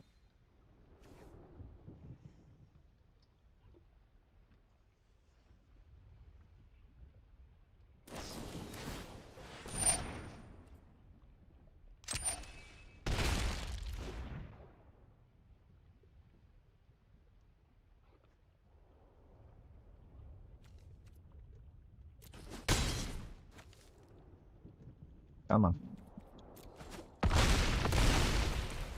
Come on.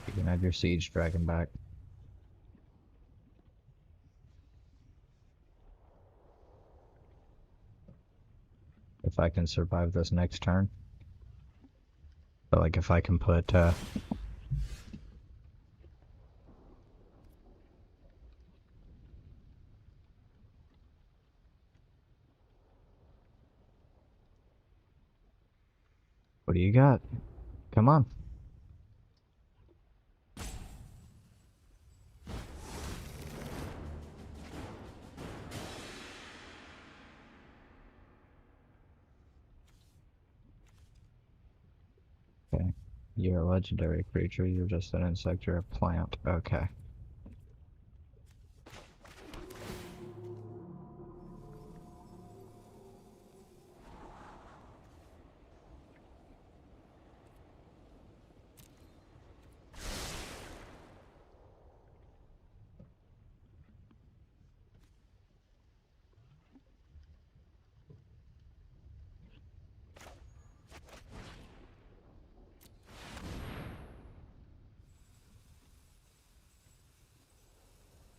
You can have your siege dragon back. If I can survive this next turn. But like if I can put what do you got? Come on. Okay. You're a legendary creature, you're just an insect, you're a plant. Okay.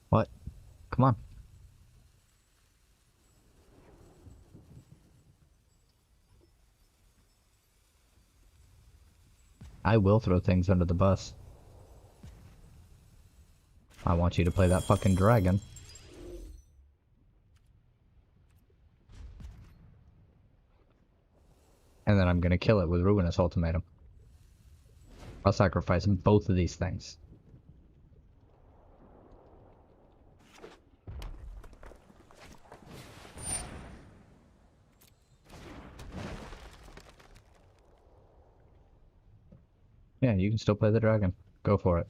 What? Come on. I will throw things under the bus. I want you to play that fucking dragon. And then I'm gonna kill it with Ruinous Ultimatum. I'll sacrifice both of these things. Yeah, you can still play the dragon. Go for it.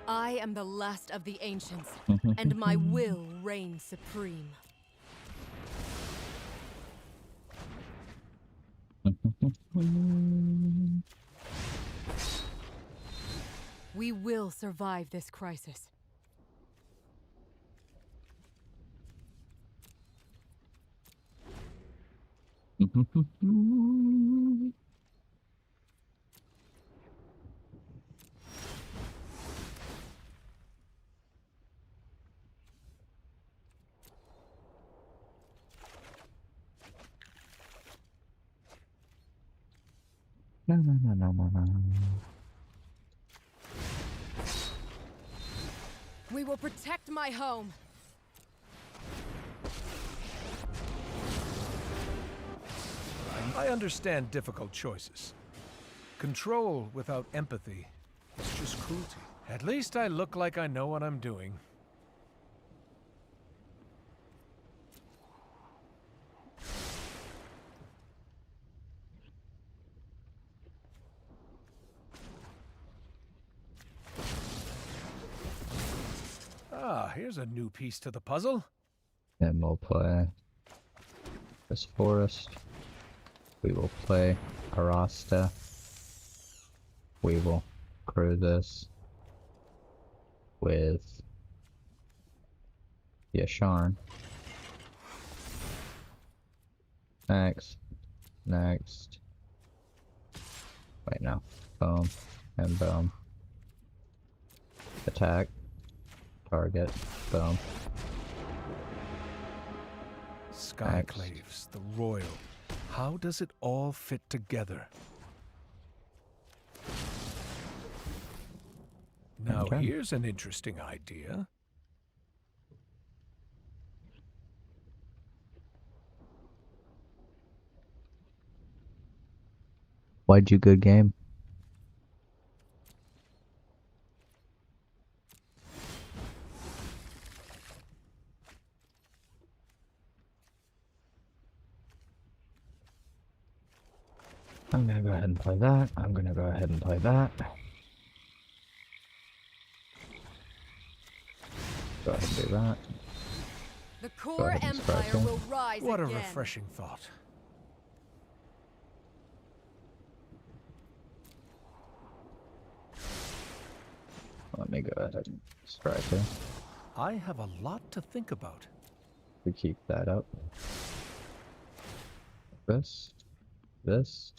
I am the last of the ancients, and my will reigns supreme. We will survive this crisis. We will protect my home. I understand difficult choices. Control without empathy is just cruelty. At least I look like I know what I'm doing. Ah, here's a new piece to the puzzle. And we'll play this forest. We will play Arasta. We will crew this with Yasharn. Next. Next. Wait, no. Boom. And boom. Attack. Target. Boom. Skyclaves, the royal. How does it all fit together? Now here's an interesting idea. Why'd you good game? I'm gonna go ahead and play that. I'm gonna go ahead and play that. Go ahead and do that. The Go core ahead and strike empire him. will rise What a again. refreshing thought. Let me go ahead and strike him. I have a lot to think about. We keep that up. This, this,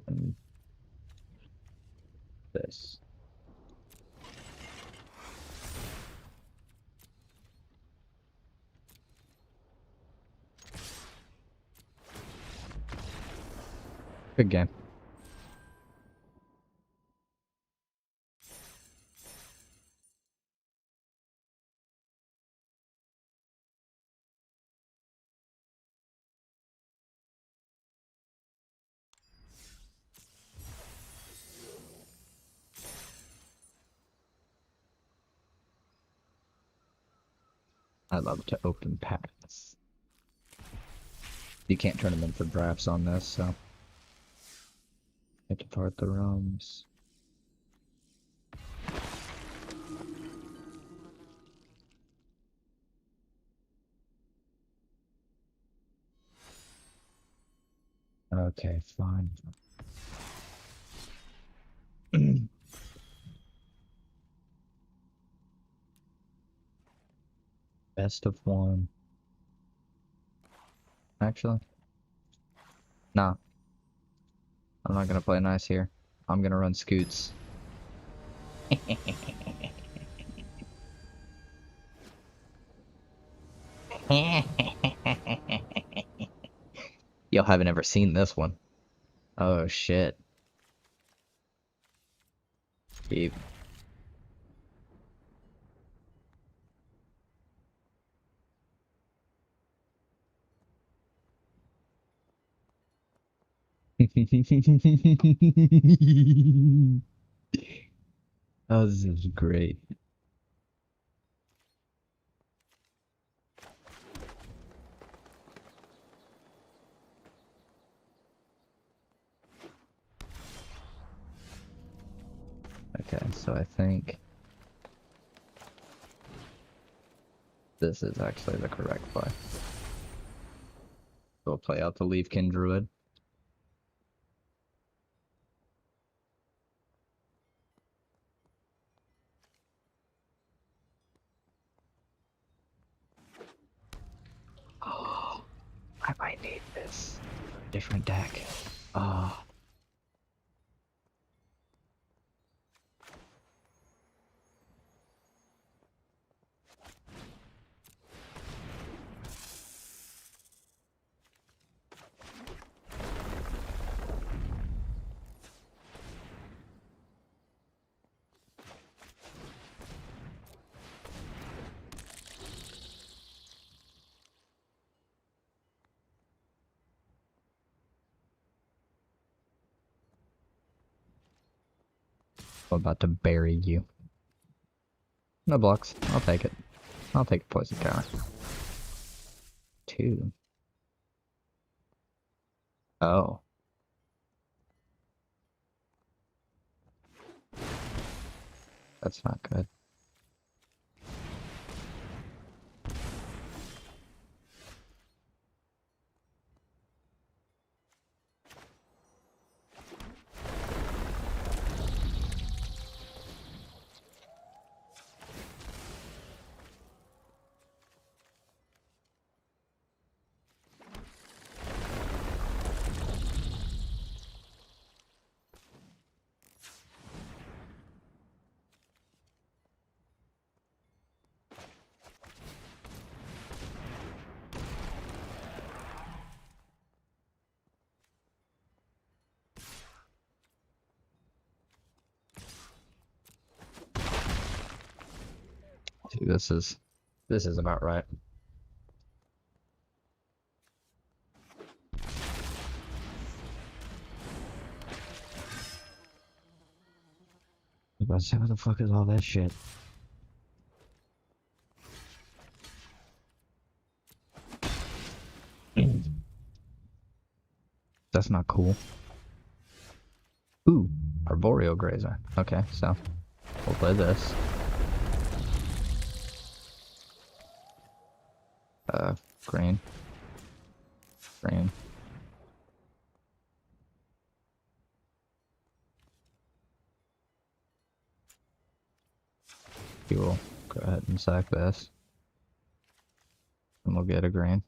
and this. Good game. I love to open packs. You can't turn them in for drafts on this, so. Get to part the ROMs. Okay, fine. Best of one. Actually, nah. I'm not gonna play nice here. I'm gonna run scoots. Y'all haven't ever seen this one. Oh shit. Keep. Oh, this is great. Okay, so I think this is actually the correct play. We'll play out the Leafkin Druid. Oh, I might need this. Different deck. Oh. I'm about to bury you. No blocks. I'll take it. I'll take a poison counter. 2. Oh. That's not good. See, this is about right. What the fuck is all that shit? That's not cool. Ooh, arboreal grazer. Okay, so we'll play this. Green. Green. We will go ahead and sack this. And we'll get a green.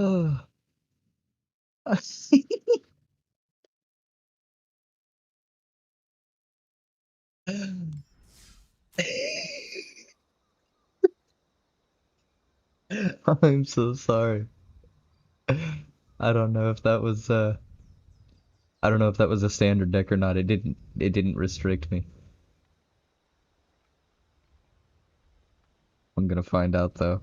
Oh. I'm so sorry. I don't know if that was I don't know if that was a standard deck or not. It didn't restrict me. I'm gonna find out though.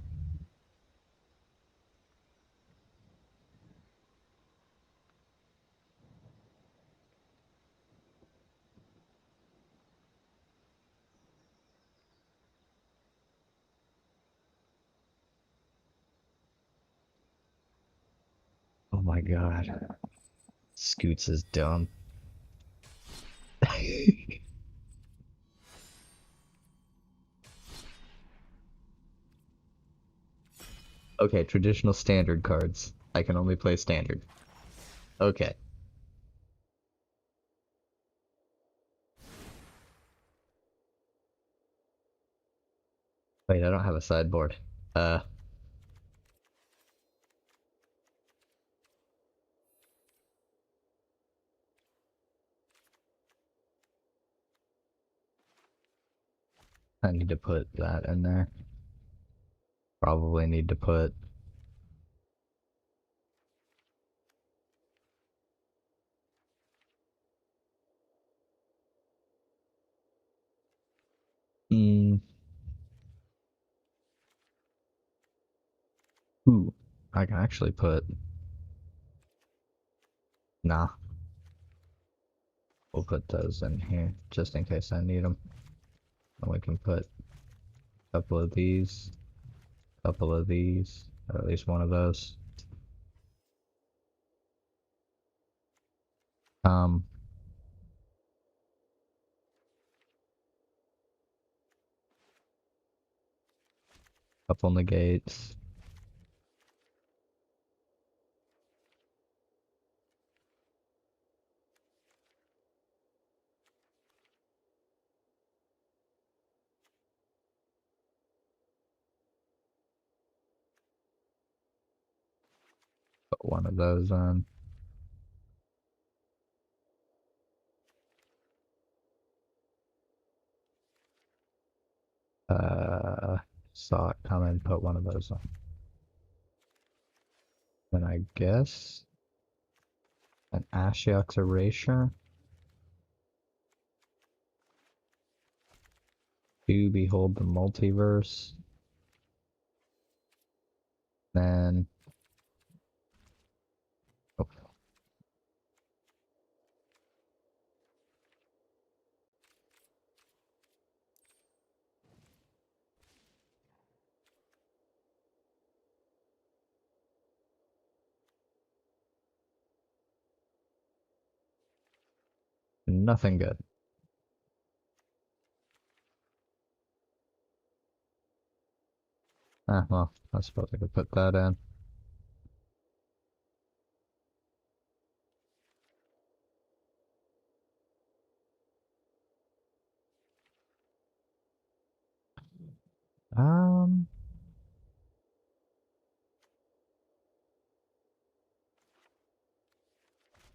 Oh my god. Scoots is dumb. Okay, traditional standard cards. I can only play standard. Okay. Wait, I don't have a sideboard. I need to put that in there. Probably need to put ooh, I can actually put nah. We'll put those in here just in case I need them. And we can put a couple of these, or at least one of those. Couple negates. Put one of those on. Saw it come and put one of those on. Then I guess an Ashiok's Erasure. To behold the multiverse. Then oh. Nothing good. Ah, well, I suppose I could put that in. Um,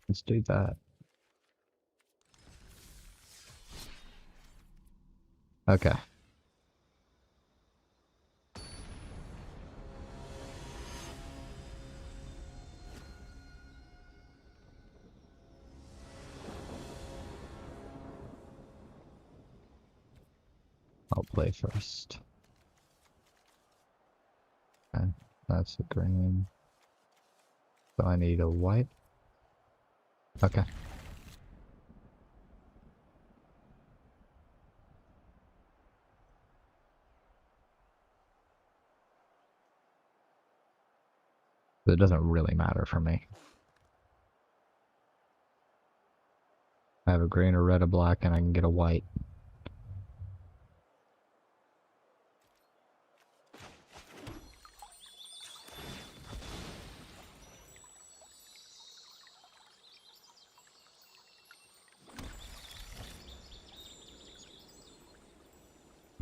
let's do that. Okay. I'll play first. Okay, that's a green. So I need a white. Okay. It doesn't really matter for me. I have a green, a red, a black, and I can get a white.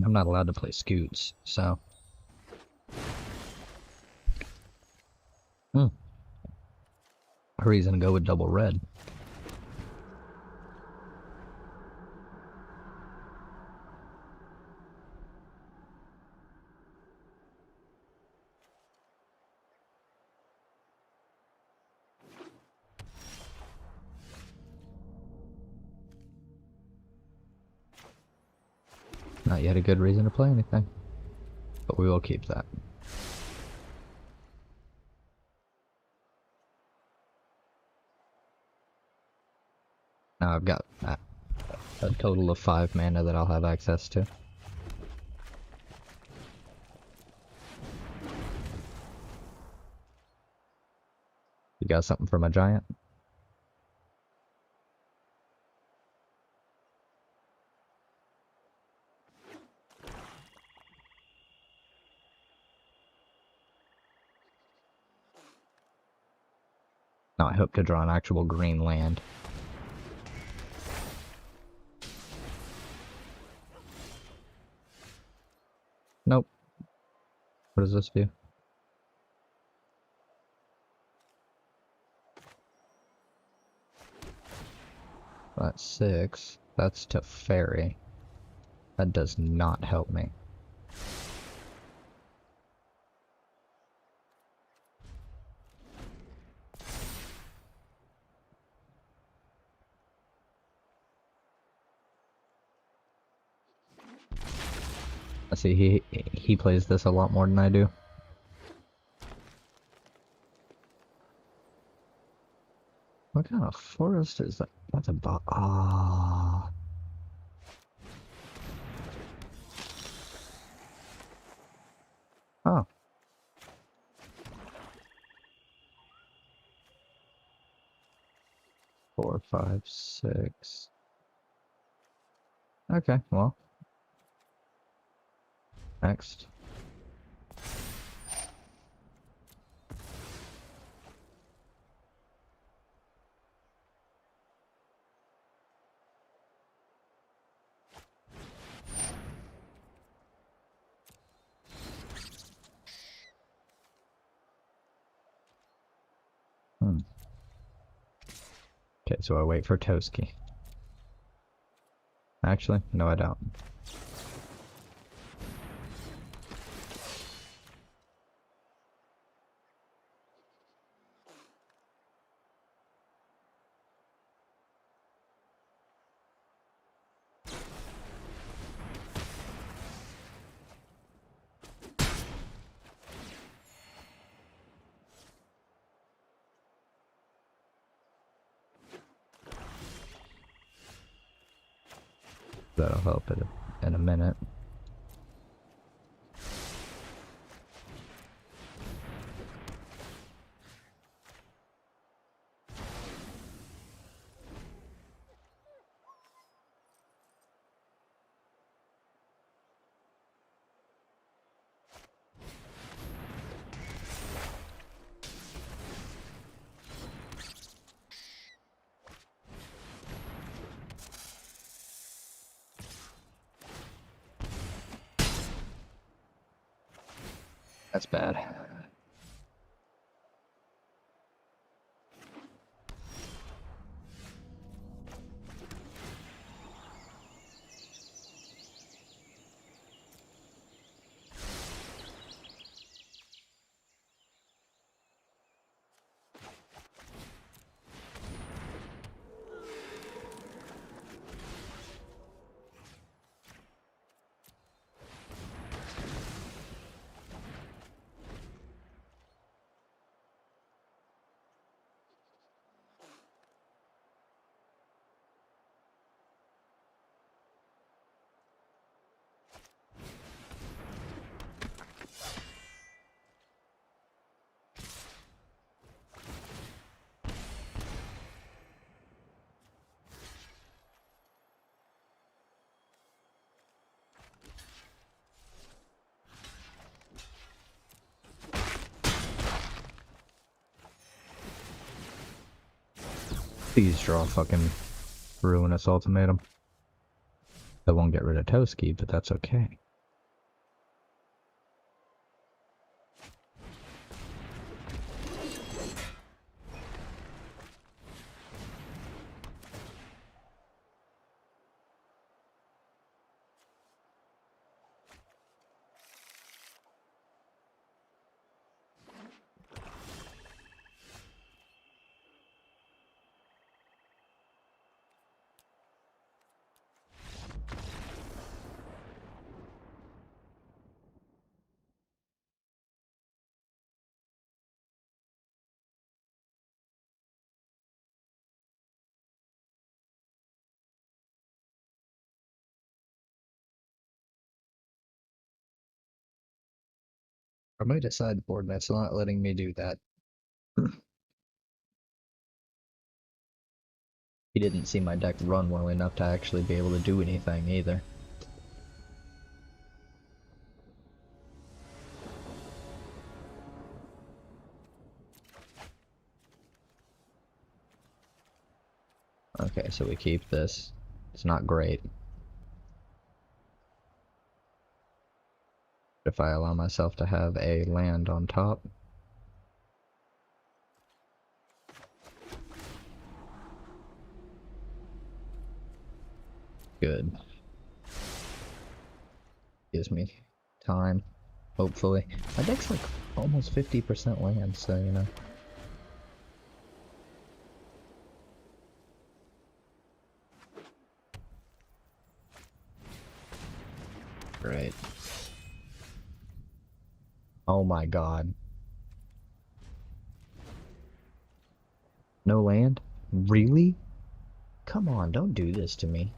I'm not allowed to play scoots, so... A reason to go with double red. Not yet a good reason to play anything, but we will keep that. Now I've got a total of 5 mana that I'll have access to. You got something for my giant? No, I hope to draw an actual green land. Nope. What does this do? That's 6. That's to fairy. That does not help me. Let's see, he plays this a lot more than I do. What kind of forest is that? That's a Oh. Four, 5, 6. Okay, well. Next. Okay, so I wait for Toski. Actually, no I don't. That'll help it in a minute. That's bad. Please draw a fucking ruinous ultimatum. That won't get rid of Toski, but that's okay. I made a sideboard that's not letting me do that. He didn't see my deck run well enough to actually be able to do anything either. Okay, so we keep this. It's not great. If I allow myself to have a land on top. Good. Gives me time, hopefully. My deck's like almost 50% land, so you know. Great. Oh my god. No land? Really? Come on, don't do this to me.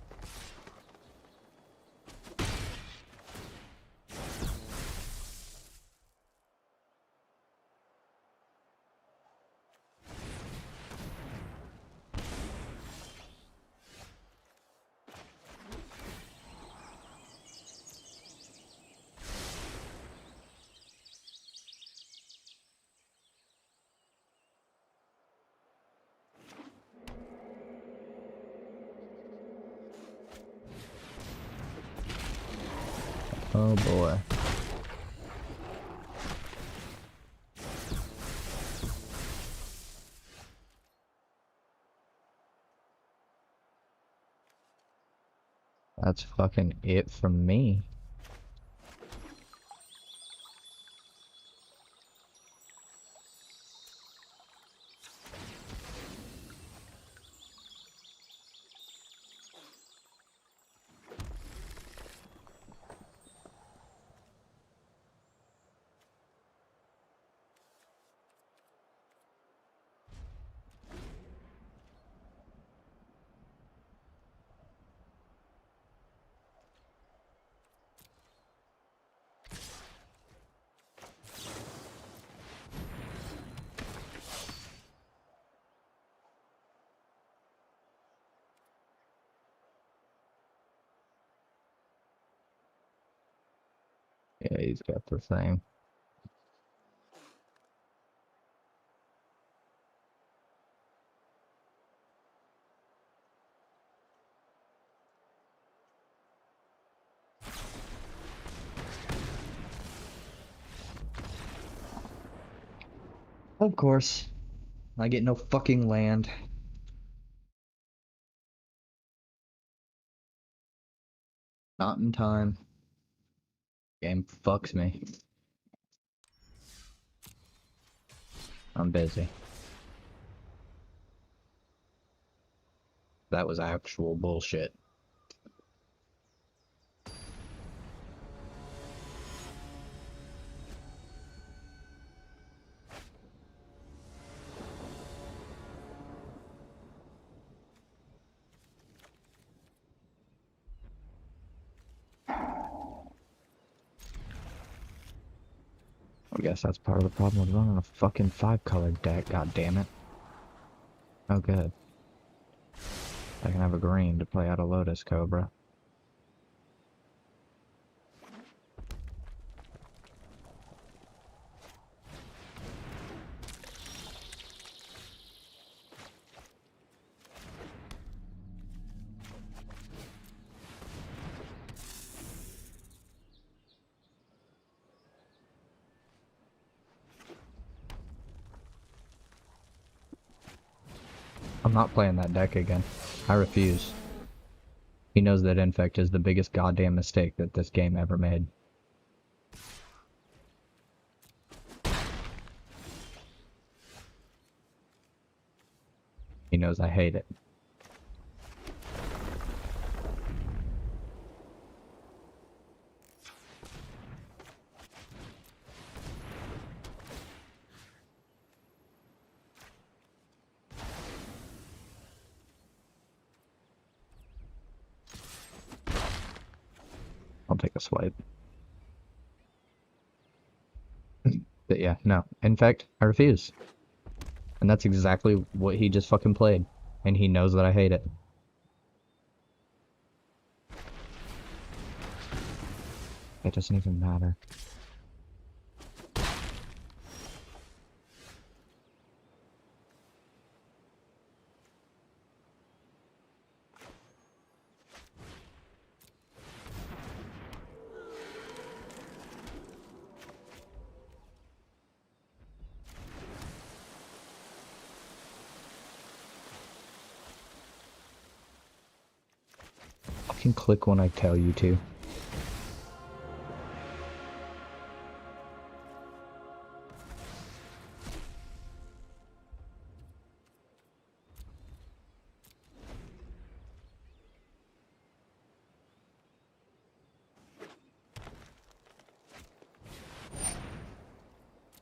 Oh boy. That's fucking it from me. Yeah, he's got the thing. Of course. I get no fucking land. Not in time. Game fucks me. I'm busy. That was actual bullshit. I guess that's part of the problem with running a fucking 5-colored deck, god damn it. Oh good. I can have a green to play out a Lotus Cobra. I'm not playing that deck again. I refuse. He knows that Infect is the biggest goddamn mistake that this game ever made. He knows I hate it. I'll take a swipe. But yeah, no. In fact, I refuse. And that's exactly what he just fucking played. And he knows that I hate it. It doesn't even matter. Fucking click when I tell you to.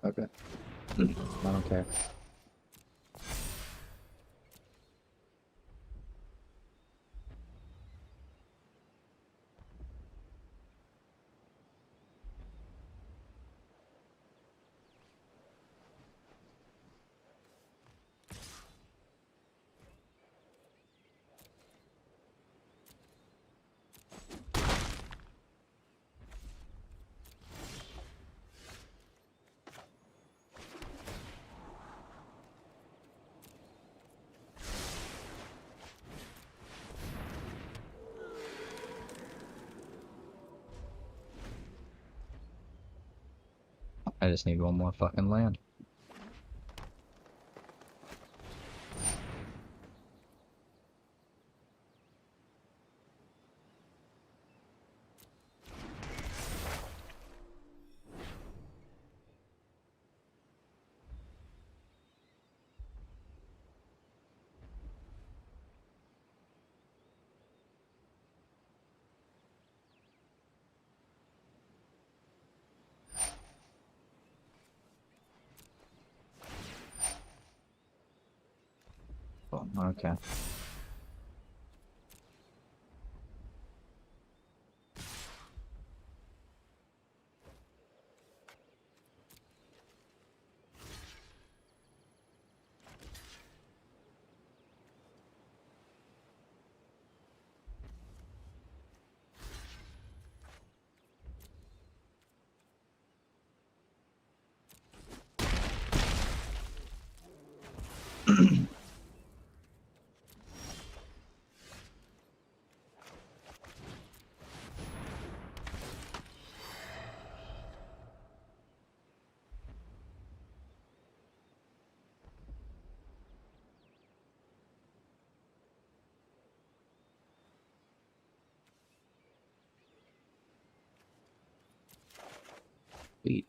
Okay. I don't care. I just need one more fucking land. Oh, okay. Sweet.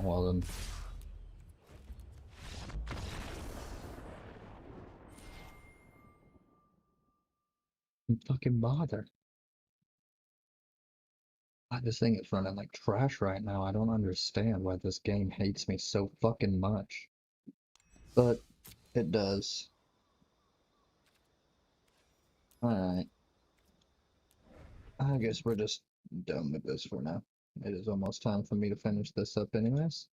Well then. Don't fucking bother. This thing is running like trash right now. I don't understand why this game hates me so fucking much. But it does. Alright. I guess we're just done with this for now. it is almost time for me to finish this up anyways.